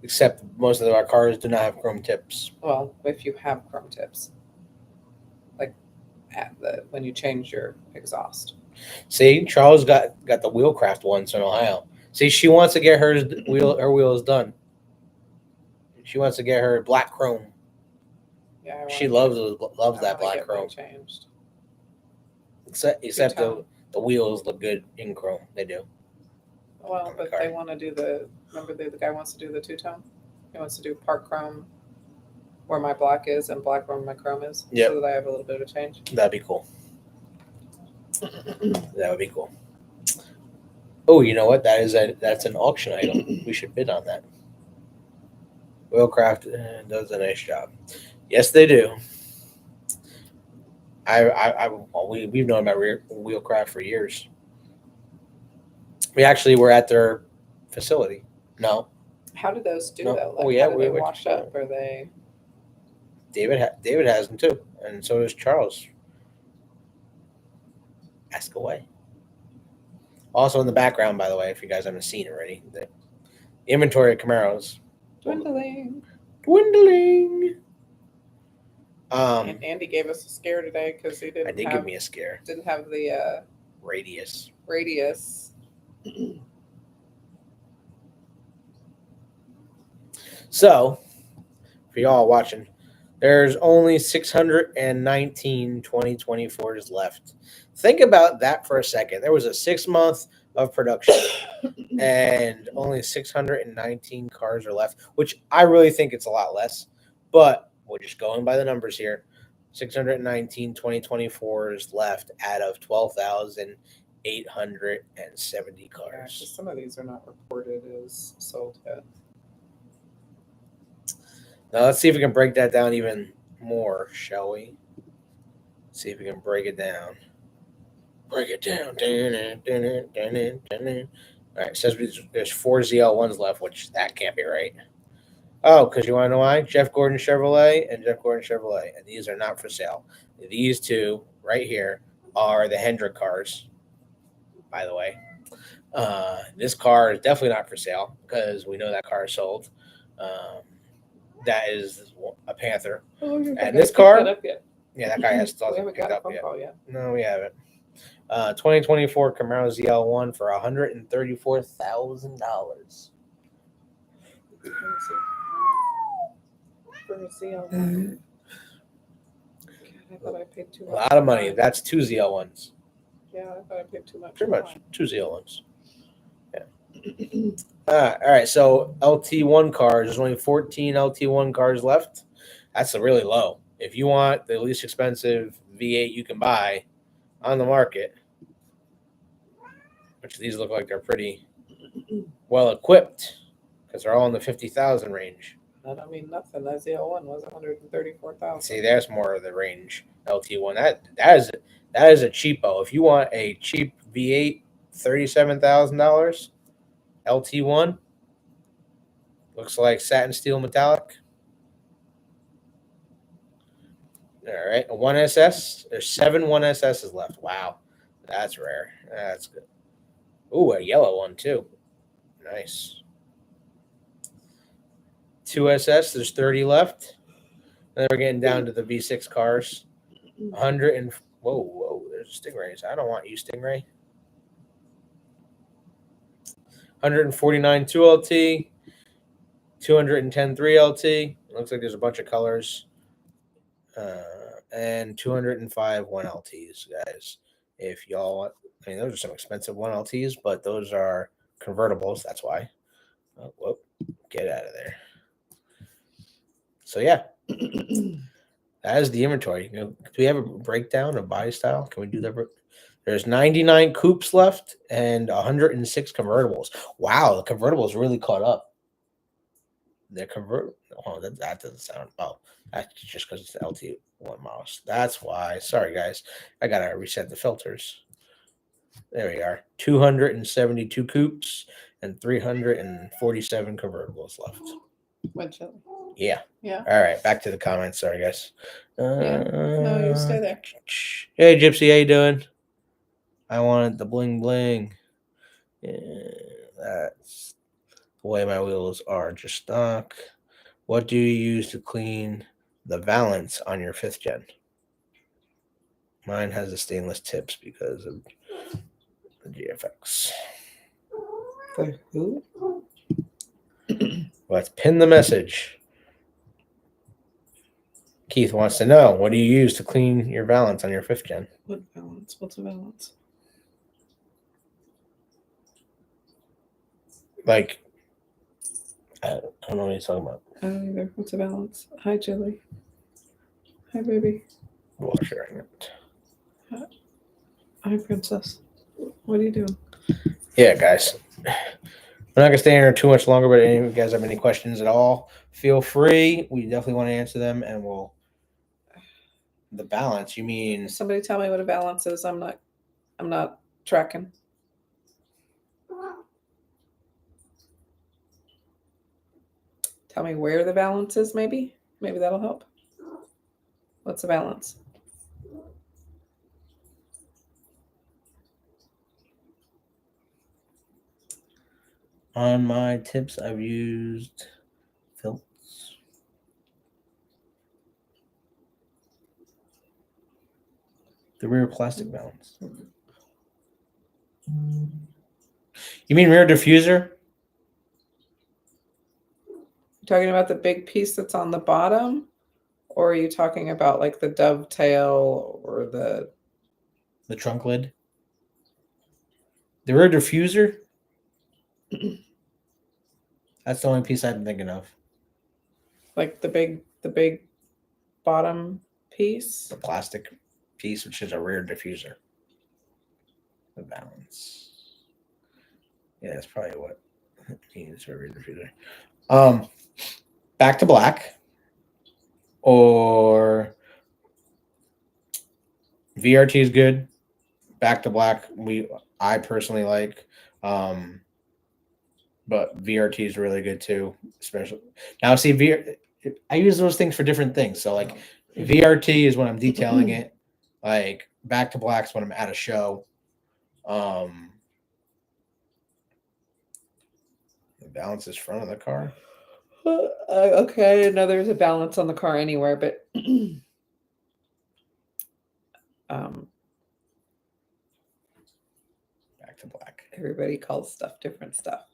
Except most of our cars do not have chrome tips. Well, if you have chrome tips, like when you change your exhaust. See, Charles got the Wheelcraft ones in Ohio. See, she wants to get her wheels done. She wants to get her black chrome. Yeah, She loves that black chrome. Changed. Except the wheels look good in chrome. They do. Well, but they want to do remember the guy wants to do the two-tone? He wants to do part chrome where my black is and black where my chrome is. Yep. So that I have a little bit of change. That'd be cool. That would be cool. Oh, you know what? That's an auction item. We should bid on that. Wheelcraft does a nice job. Yes, they do. We've known about Wheelcraft for years. We actually were at their facility. No. How do those do No. though? Like, Oh, yeah, how do they we wash up? Or they? David has them too, and so does Charles. Ask away. Also in the background, by the way, if you guys haven't seen it already, the inventory of Camaros Dwindling. And Andy gave us a scare today because he didn't. Give me a scare. Didn't have the radius. So, for y'all watching, there's only 619 2024s left. Think about that for a second. There was a 6 month of production and only 619 cars are left, which I really think it's a lot less, but we're just going by the numbers here. 619 2024s left out of 12,870 cars. Yeah, some of these are not reported as sold yet. Now let's see if we can break that down even more, shall we? See if we can break it down. Break it down. All right, it says there's 4 ZL1s left, which that can't be right. Oh, because you want to know why? Jeff Gordon Chevrolet and Jeff Gordon Chevrolet, and these are not for sale. These two right here are the Hendrick cars, by the way. This car is definitely not for sale because we know that car is sold. That is a Panther. Oh, and this car, that yeah, that guy has still we haven't picked got a up phone yet. call yet. No, we haven't. 2024 Camaro ZL1 for $134,000. For a ZL1. I thought I paid too much. A lot of money. That's 2 ZL1s. Yeah, I thought I paid too much. Pretty much 2 ZL1s. Yeah. All right. So LT1 cars. There's only 14 LT1 cars left. That's really low. if you want the least expensive V8 you can buy on the market, which these look like they're pretty well equipped because they're all in the 50,000 range. I don't mean nothing. That ZL1 was 134,000. See, there's more of the range LT1. That is a cheapo. If you want a cheap V8, $37,000 LT1, looks like satin steel metallic. All right, a 1SS. There's 7 1SSs left. Wow, that's rare. That's good. Ooh, a yellow one too. Nice. 2SS. There's 30 left. And then we're getting down to the V6 cars. 100 and whoa, there's Stingrays. I don't want you, Stingray. 149 2LT, 210 3LT. Looks like there's a bunch of colors. And 205 1LTs, guys. If y'all want, I mean, those are some expensive 1LTs, but those are convertibles. That's why. Oh, whoop, get out of there. So, yeah. That is the inventory. Do we have a breakdown of buy style? Can we do that? There's 99 coupes left and 106 convertibles. Wow, the convertibles really caught up. They're Oh, that doesn't sound. Oh, that's just because it's the LT1 models. That's why. Sorry, guys. I gotta reset the filters. There we are. 272 coupes and 347 convertibles left. Yeah. Yeah. All right, back to the comments. Sorry, guys. No, you stay there. Hey, Gypsy, how you doing? I wanted the bling bling. Yeah, that's the way my wheels are, just stock. What do you use to clean the valance on your 5th gen? Mine has the stainless tips because of the GFX. The who? Let's pin the message. Keith wants to know, what do you use to clean your valance on your 5th gen? What valance? What's a valance? Like, I don't know what he's talking about. I don't either. What's a balance? Hi, Jilly. Hi, baby. Well, sharing it. Hi, princess. What are you doing? Yeah, guys. We're not going to stay here too much longer, but if you guys have any questions at all, feel free. We definitely want to answer them, and we'll... The balance, you mean... Somebody tell me what a balance is. I'm not tracking. Tell me where the balance is, maybe. Maybe that'll help. What's the balance? On my tips, I've used filts. The rear plastic balance. You mean rear diffuser? Talking about the big piece that's on the bottom, or are you talking about like the dovetail or the trunk lid? The rear diffuser? That's the only piece I've been thinking of. Like the big bottom piece? The plastic piece, which is a rear diffuser. The balance. Yeah, that's probably what it means for a rear diffuser. Back to black or VRT is good. Back to black, I personally like, but VRT is really good too. Especially now, see, I use those things for different things. So like VRT is when I'm detailing it. Like back to black is when I'm at a show. The balance is front of the car. Okay, I didn't know there was a balance on the car anywhere, but back to black. Everybody calls stuff different stuff.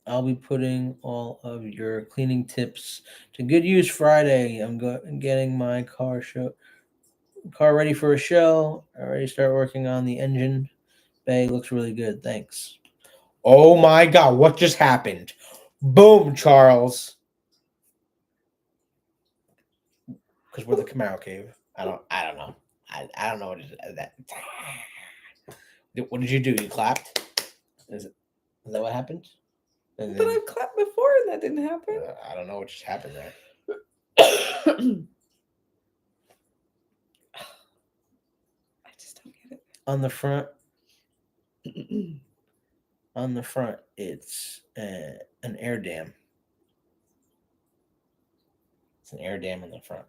I'll be putting all of your cleaning tips to good use Friday. I'm getting my car ready for a show. I already start working on the engine bay. Looks really good. Thanks. Oh my God, what just happened? Boom, Charles. because we're the Camaro Cave. I don't know. I don't know what it is. What did you do? You clapped? Is that what happened? And But then, I've clapped before and that didn't happen. I don't know what just happened there. I just don't get it. On the front, it's an air dam. It's an air dam on the front.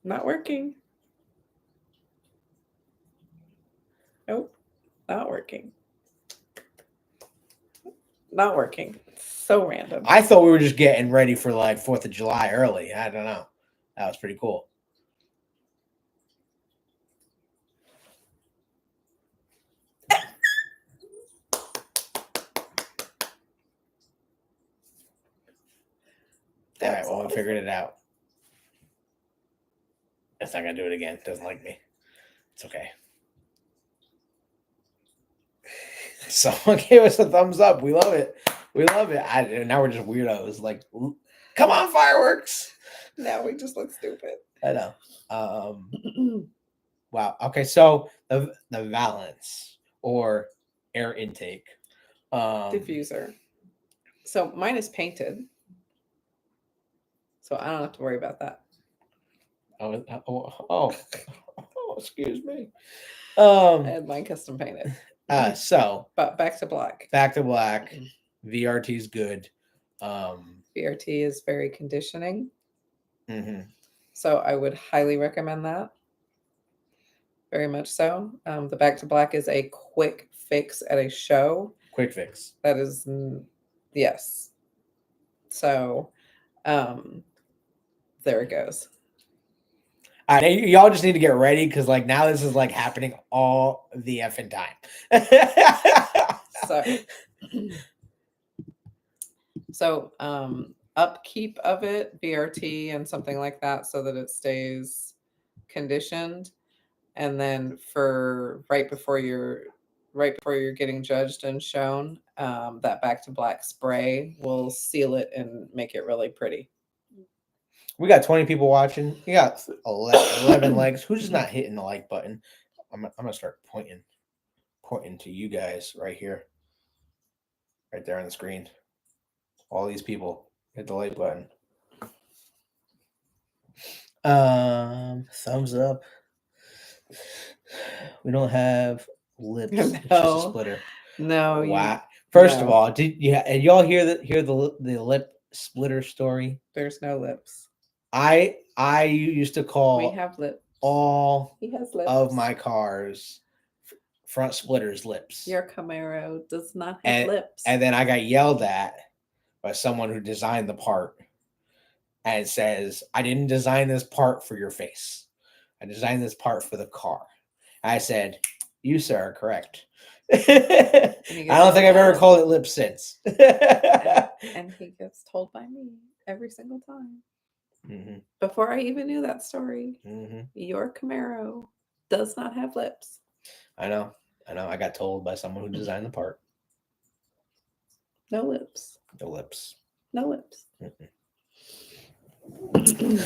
Not working. Nope. Not working. Not working. So random. I thought we were just getting ready for like 4th of July early. I don't know. That was pretty cool. All right, well, we figured it out. It's not gonna do it again. Doesn't like me. It's okay. Someone gave us a thumbs up. We love it. We love it. Now we're just weirdos. Like, come on, fireworks. Now we just look stupid. I know. Wow. Okay, so the valance or air intake. Diffuser. So mine is painted. So I don't have to worry about that. Oh, excuse me. I had mine custom painted. So But back to black. Back to black. VRT is good. VRT is very conditioning. Mm-hmm. So I would highly recommend that. Very much so. The back to black is a quick fix at a show. Quick fix. That is, yes. So, there it goes. All right, y'all just need to get ready because, like, now this is like happening all the effing time. So, upkeep of it, VRT and something like that, so that it stays conditioned, and then for right before you're getting judged and shown, that back to black spray will seal it and make it really pretty. We got 20 people watching. We got 11 likes. Who's just not hitting the like button? I'm gonna start pointing to you guys right here, right there on the screen. All these people hit the like button. Thumbs up. We don't have lips. No. It's just a splitter. No. Wow. First of all, did y'all hear the lip splitter story? There's no lips. I used to call we have lips. All he has lips. Of my cars front splitters lips. Your Camaro does not have lips. And then I got yelled at by someone who designed the part and says, I didn't design this part for your face. I designed this part for the car. I said, you, sir, are correct. I don't think I've ever called it lips since. and he gets told by me every single time. Mm-hmm. Before I even knew that story, mm-hmm. Your Camaro does not have lips. I know. I got told by someone who designed the part. No lips. No lips. No lips. Mm-hmm.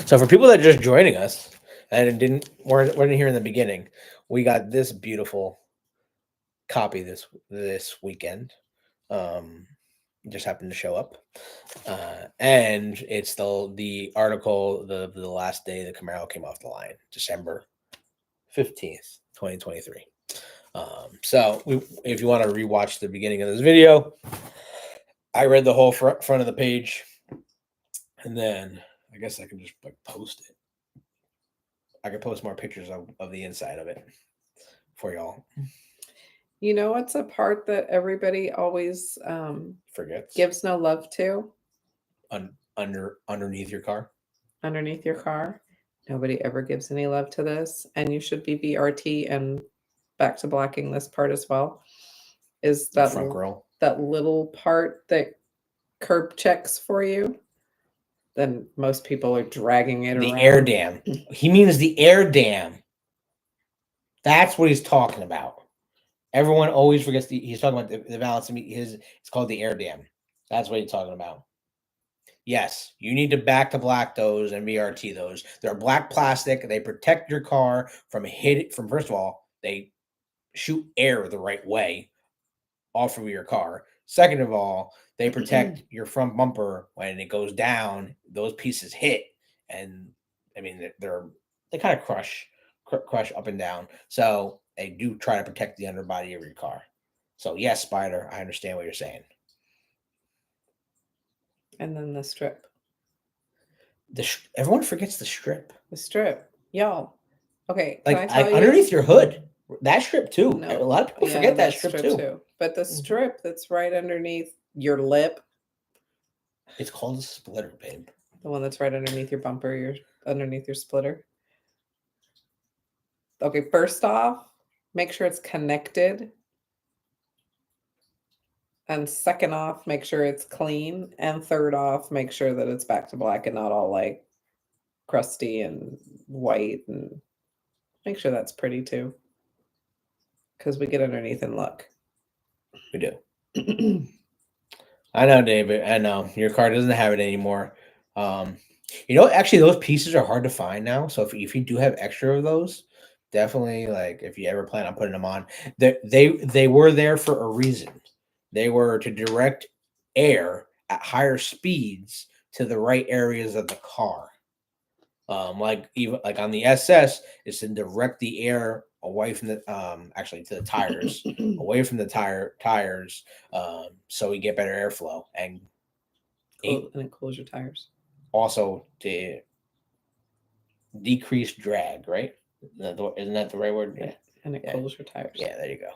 So for people that are just joining us and weren't here in the beginning, we got this beautiful copy this weekend. Just happened to show up, and it's the article the last day the Camaro came off the line, December 15th, 2023. So if you want to rewatch the beginning of this video, I read the whole front of the page, and then I guess I can just post it. I could post more pictures of the inside of it for y'all. You know what's a part that everybody always forgets? Gives no love to? Underneath your car? Underneath your car. Nobody ever gives any love to this. And you should be VRT and back to blacking this part as well. Is that front grill? That little part that curb checks for you? Then most people are dragging it around. The air dam. He means the air dam. That's what he's talking about. Everyone always forgets he's talking about the valance. It's called the air dam. That's what he's talking about. Yes, you need to back to black those and VRT those. They're black plastic. They protect your car from first of all, they shoot air the right way off of your car. Second of all, they protect your front bumper when it goes down. Those pieces hit, and I mean they kind of crush up and down. So they do try to protect the underbody of your car. So yes, Spider, I understand what you're saying. And then the strip. Everyone forgets the strip. The strip, y'all. Okay, can Like I tell you underneath your hood, that strip too. No. A lot of people forget that strip too. But the strip that's right underneath your lip, It's called a splitter, babe. the one that's right underneath your bumper, underneath your splitter. Okay, first off, make sure it's connected. And second off, make sure it's clean. And third off, make sure that it's back to black and not all like crusty and white. And make sure that's pretty too. Because we get underneath and look. We do. I know, David. I know your car doesn't have it anymore. Actually, those pieces are hard to find now. So if you do have extra of those, definitely like if you ever plan on putting them on, they were there for a reason. They were to direct air at higher speeds to the right areas of the car. Like even like on the SS, it's to direct the air away from the actually to the tires, away from the tires, so we get better airflow and it cools your tires. Also to decrease drag, right? Isn't that the right word? Yeah. And it cools your tires. Yeah, there you go.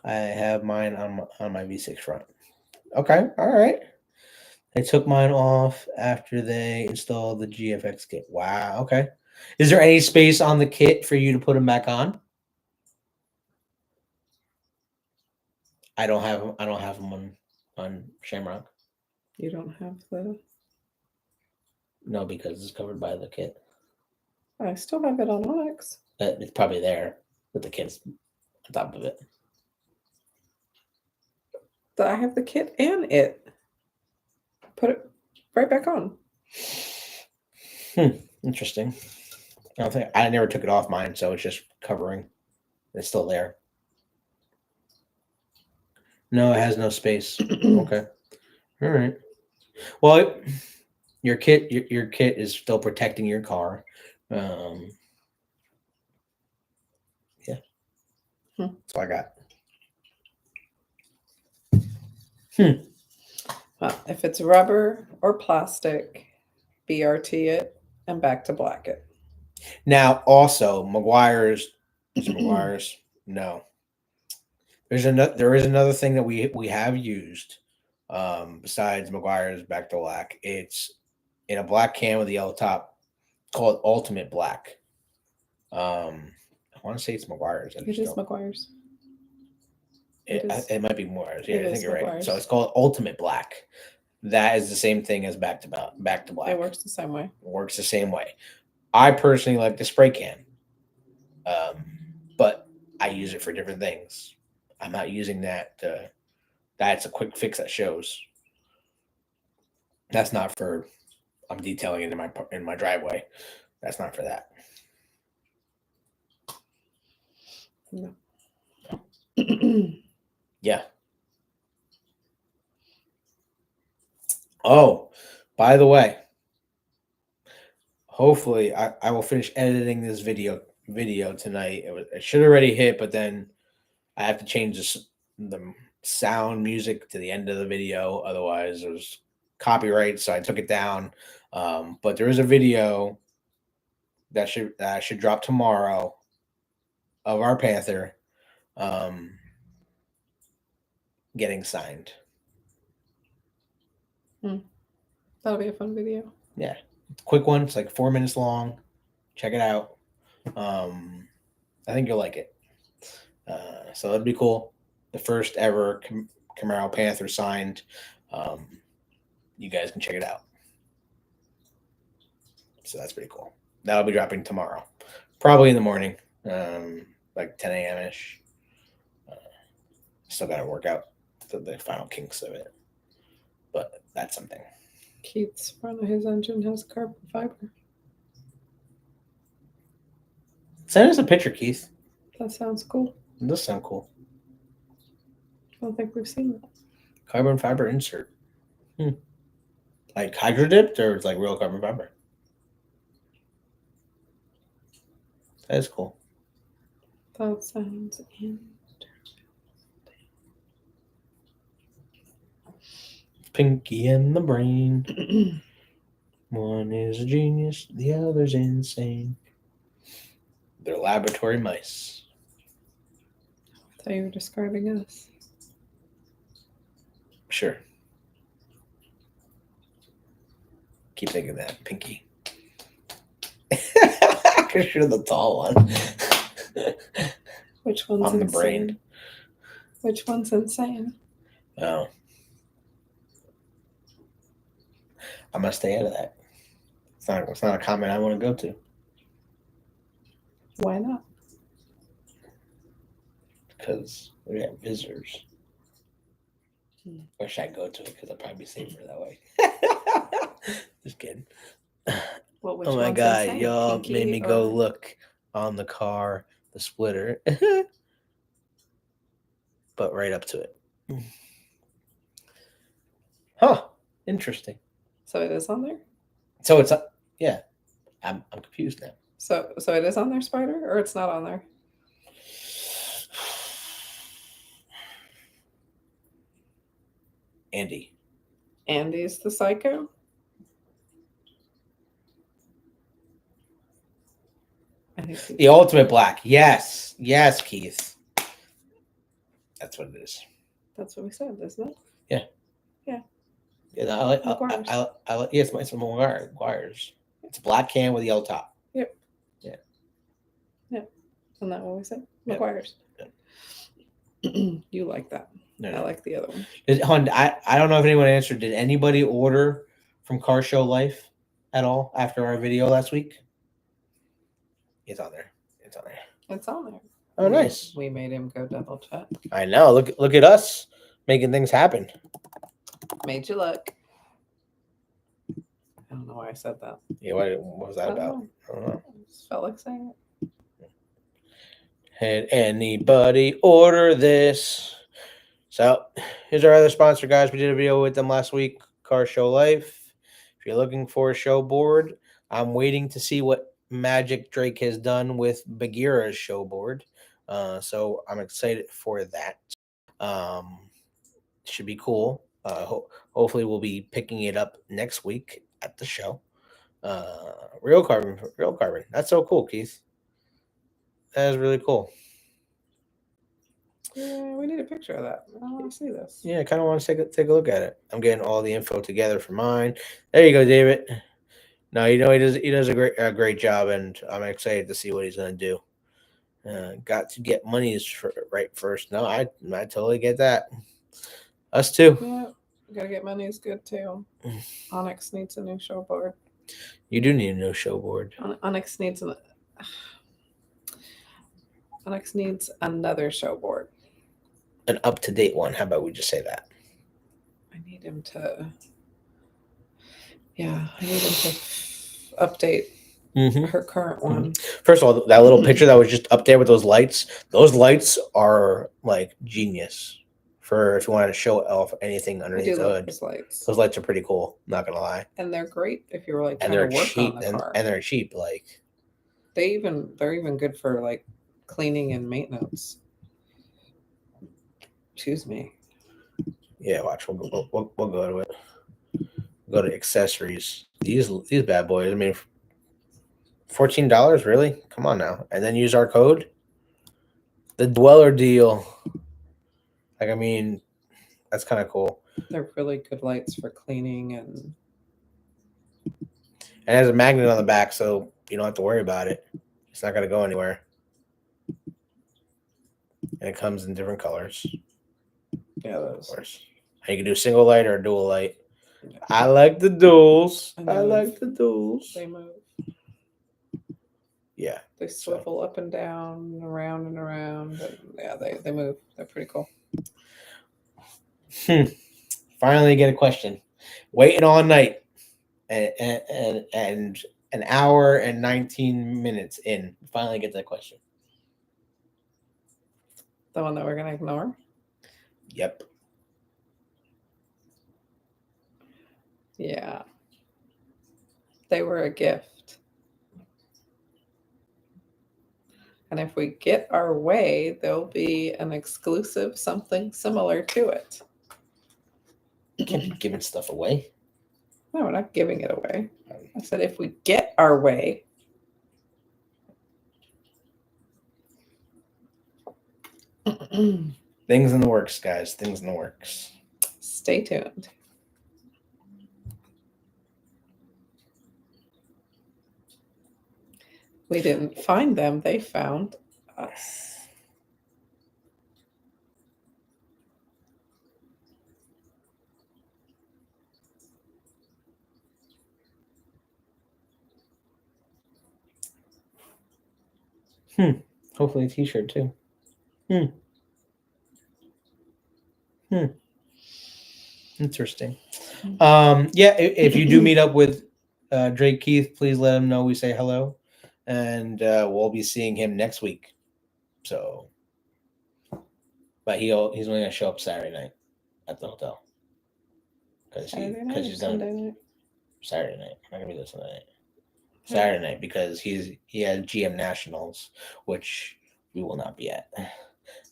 I have mine on my V6 front. Okay, all right. They took mine off after they installed the GFX kit. Wow. Okay. Is there any space on the kit for you to put them back on? I don't have them on Shamrock. You don't have the. No, because it's covered by the kit. I still have it on Onyx. It's probably there with the kit's on top of it. I have the kit and it. Put it right back on. Interesting. I never took it off mine, so it's just covering. It's still there. No, it has no space. Okay. All right. Well, your kit is still protecting your car. Yeah. That's what I got. Well, if it's rubber or plastic, BRT it and back to black it. Now, also, Meguiar's. No. There is another thing that we have used besides Meguiar's back to black. It's in a black can with a yellow top, called Ultimate Black. I want to say it's Meguiar's. It is Meguiar's. It might be Meguiar's. Yeah, I think you're right. Meguiar's. So it's called Ultimate Black. That is the same thing as back to black. It works the same way. Works the same way. I personally like the spray can, but I use it for different things. I'm not using that. That's a quick fix that shows. That's not for. I'm detailing it in my driveway. That's not for that. No. Yeah. Oh, by the way, hopefully I will finish editing this video tonight. It should already hit, but then I have to change the sound music to the end of the video. Otherwise, there's copyright, so I took it down. But there is a video that should drop tomorrow of our Panther getting signed. That'll be a fun video. Yeah, quick one. It's like 4 minutes long. Check it out. I think you'll like it. So that'd be cool. The first ever Camaro Panther signed. You guys can check it out. So that's pretty cool. That'll be dropping tomorrow, probably in the morning, like 10 a.m. ish. Still got to work out the final kinks of it, but That's something. Keith's front of his engine has carbon fiber. Send us a picture, Keith. That sounds cool. It does sound cool. I don't think we've seen that. Carbon fiber insert. Like hydro dipped or it's like real carbon fiber? That is cool. That sounds interesting. Pinky and the brain. One is a genius, the other's insane. They're laboratory mice. I thought you were describing us. Sure. Keep thinking that, Pinky. Because you're the tall one. Which one's On the insane? brain. Which one's insane? Oh. I'm going to stay out of that. It's not a comment I want to go to. Why not? Because we have visitors. Or should I go to it? Because I'll probably be safer that way. Just kidding. Well, which Oh my one's God, insane? y'all Pinky made me or- go look on the car, the splitter. But right up to it. Huh. Interesting. So it is on there? So it's yeah. I'm confused now. So it is on there, Spider, or it's not on there? Andy. Andy's the psycho? I think he- The ultimate black. Yes. Yes, Keith. That's what it is. That's what we said, isn't it? Yeah, I like. McGuire's. I like. Yes, it's McGuire's. It's a black can with a yellow top. Yep. Yeah. Yep. Isn't that what we said? Yep. McGuire's. Yep. You like that. No, I like the other one. I don't know if anyone answered. Did anybody order from Car Show Life at all after our video last week? It's on there. It's on there. It's on there. Oh, nice. We made him go double check. I know. Look at us making things happen. Made you look. I don't know why I said that. Yeah. What was that I don't about? know. I don't know. I just felt like saying it. Had anybody order this? So here's our other sponsor, guys. We did a video with them last week, Car Show Life. If you're looking for a show board, I'm waiting to see what magic Drake has done with Bagheera's show board. So I'm excited for that. Should be cool. Hopefully we'll be picking it up next week at the show. Real carbon. That's so cool, Keith. That is really cool. Yeah, we need a picture of that. I want to see this. Yeah, I kind of want to take a look at it. I'm getting all the info together for mine. There you go, David. No, he does a great job, and I'm excited to see what he's going to do. Got to get monies right first. No, I totally get that. Us too. Yeah, gotta get money's good too. Onyx needs a new show board. You do need a new show board. Onyx needs another show board. An up-to-date one. How about we just say that? I need him to update her current one. First of all, that little picture that was just up there with those lights are like genius for if you wanted to show off anything I underneath do the love hood. those lights. Those lights are pretty cool, not gonna lie. And they're great if you were like And trying they're to work cheap on the car. and they're cheap, like They're even good for like cleaning and maintenance. Excuse me. yeah, watch, we'll go to it. Go to accessories. These bad boys. I mean, $14, really? Come on now. And then use our code. The Dweller deal. Like, I mean, that's kind of cool. They're really good lights for cleaning and And it has a magnet on the back, so you don't have to worry about it. It's not gonna go anywhere. And it comes in different colors, yeah, of those. course. And you can do single light or dual light. Yeah. I like the duals. And I they like move. the duals. They move. Yeah. They swivel up and down, around and around. And yeah, they move. They're pretty cool. Finally get a question. waiting all night, and an hour and 19 minutes in, finally get that question. The one that we're gonna ignore. Yep. Yeah. They were a gift. And if we get our way, there'll be an exclusive something similar to it. You can't be giving stuff away. No, we're not giving it away. I said if we get our way. Things in the works, guys. Things in the works. Stay tuned. We didn't find them, they found us. Hopefully a t-shirt too. Interesting. Yeah, if you do meet up with Drake Keith, please let him know we say hello, and we'll be seeing him next week. So, but he's only gonna show up Saturday night at the hotel because he's done Saturday night. I'm not gonna be there Sunday night. Saturday night because he has GM Nationals, which we will not be at.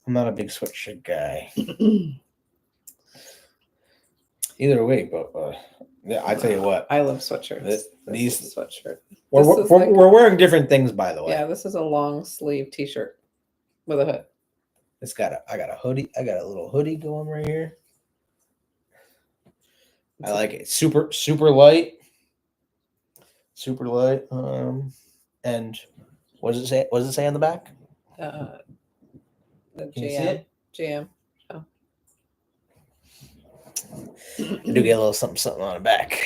I'm not a big sweatshirt guy. Either way, but I tell you what, I love sweatshirts. These sweatshirt. We're wearing different things, by the way. Yeah, this is a long sleeve t-shirt with a hood. I got a hoodie. I got a little hoodie going right here. I like it. Super light. Super light. And what does it say? What does it say on the back? The Can you see it? GM. I do get a little something on the back.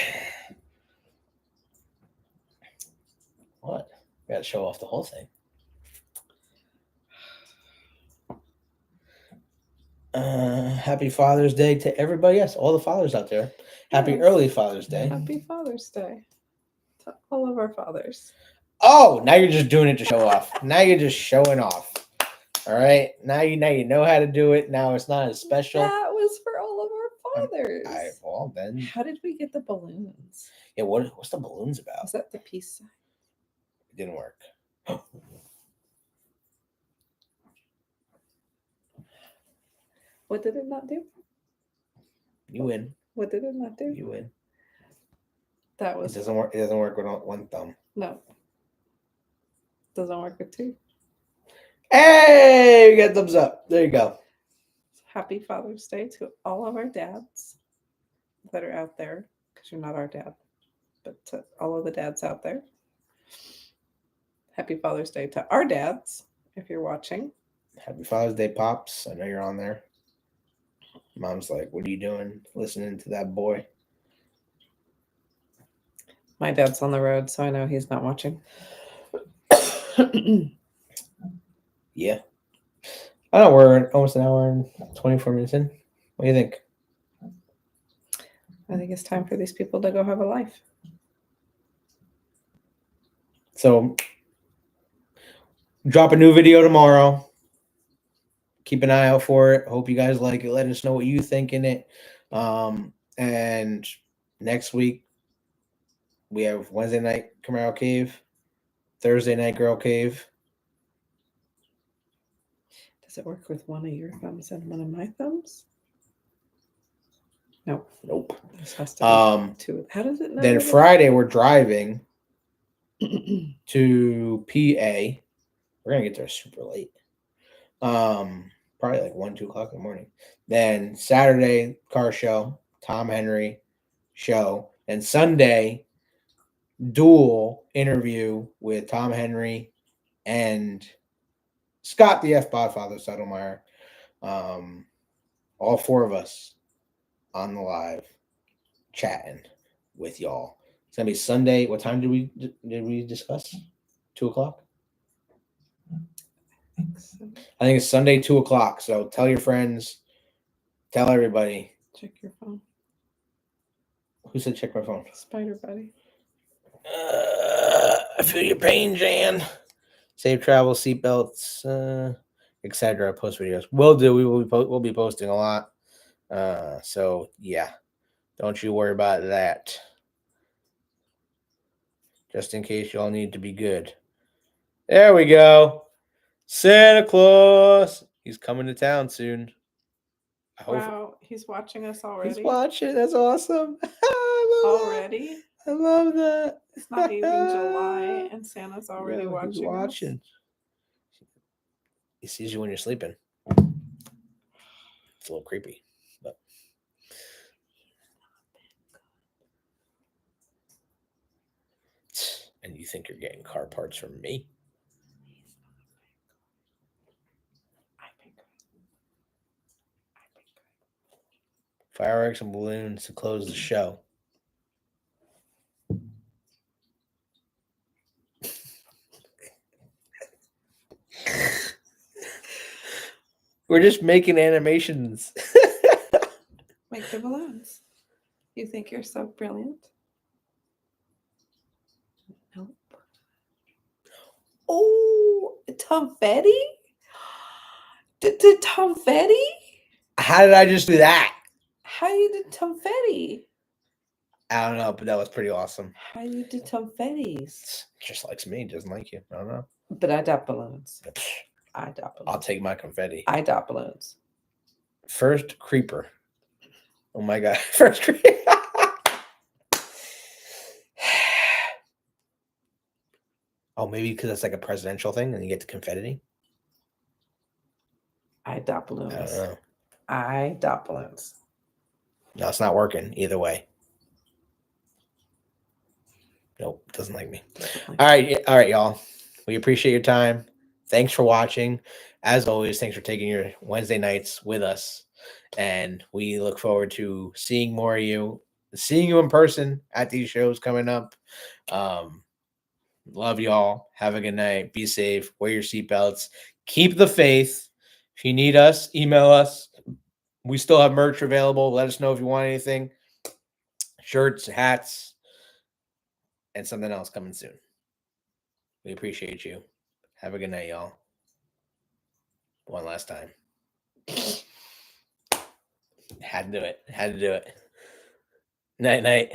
What? Got to show off the whole thing. Happy Father's Day to everybody. Yes, all the fathers out there. Happy early Father's Day. Happy Father's Day to all of our fathers. Oh, now you're just doing it to show off. Now you're just showing off. All right. Now you know how to do it. Now it's not as special. That was for all of our fathers. Well, then. How did we get the balloons? Yeah, what's the balloons about? Was that the peace sign? It didn't work. What did it not do? You win. What did it not do? You win. That was. It doesn't work. It doesn't work with one thumb. No. Doesn't work with two. Hey, we got thumbs up. There you go. Happy Father's Day to all of our dads that are out there, because you're not our dad, but to all of the dads out there. Happy Father's Day to our dads, if you're watching. Happy Father's Day, Pops. I know you're on there. Mom's like, what are you doing listening to that boy? My dad's on the road, so I know he's not watching. Yeah. I know we're almost an hour and 24 minutes in. What do you think? I think it's time for these people to go have a life. So, drop a new video tomorrow. Keep an eye out for it. Hope you guys like it. Let us know what you think in it. And next week, we have Wednesday night Camaro Cave, Thursday night Girl Cave. Does it work with one of your thumbs and one of my thumbs? Nope. This has to be two. How does it know? Then Friday, we're driving to PA. We're going to get there super late. Probably like 1, 2 o'clock in the morning. Then Saturday, car show, Tom Henry show. And Sunday, dual interview with Tom Henry and Scott, the F Bodfather Settlemeyer. All four of us on the live chatting with y'all. It's gonna be Sunday. What time did we discuss? 2 o'clock? I think it's Sunday, 2 o'clock. So tell your friends, tell everybody. Check your phone. Who said check my phone? Spider Buddy. I feel your pain, Jan. Safe travel, seatbelts, etc. Post videos. We'll do. We'll be posting a lot. So yeah, don't you worry about that. Just in case y'all need to be good. There we go. Santa Claus. He's coming to town soon. Wow, he's watching us already. He's watching. That's awesome. I love Already? That. I love that. It's not even July and Santa's already Yeah, watching. he's watching. He sees you when you're sleeping. It's a little creepy, but and you think you're getting car parts from me? Fireworks and balloons to close the show. We're just making animations. Make the balloons. You think you're so brilliant? Nope. Oh, confetti? Did confetti? How did I just do that? How you did confetti? I don't know, but that was pretty awesome. How you did confettis? Just likes me, doesn't like you. I don't know. But I got balloons. I got balloons. I'll take my confetti. I got balloons. First creeper. Oh my god. First creeper. Oh, maybe because it's like a presidential thing and you get the confetti. I got balloons. I don't know. I got balloons. No, it's not working either way. Nope, doesn't like me. All right, y'all. We appreciate your time. Thanks for watching. As always, thanks for taking your Wednesday nights with us. And we look forward to seeing more of you, seeing you in person at these shows coming up. Love y'all. Have a good night. Be safe. Wear your seatbelts. Keep the faith. If you need us, email us. We still have merch available. Let us know if you want anything. Shirts, hats, and something else coming soon. We appreciate you. Have a good night, y'all. One last time. Had to do it. Night, night.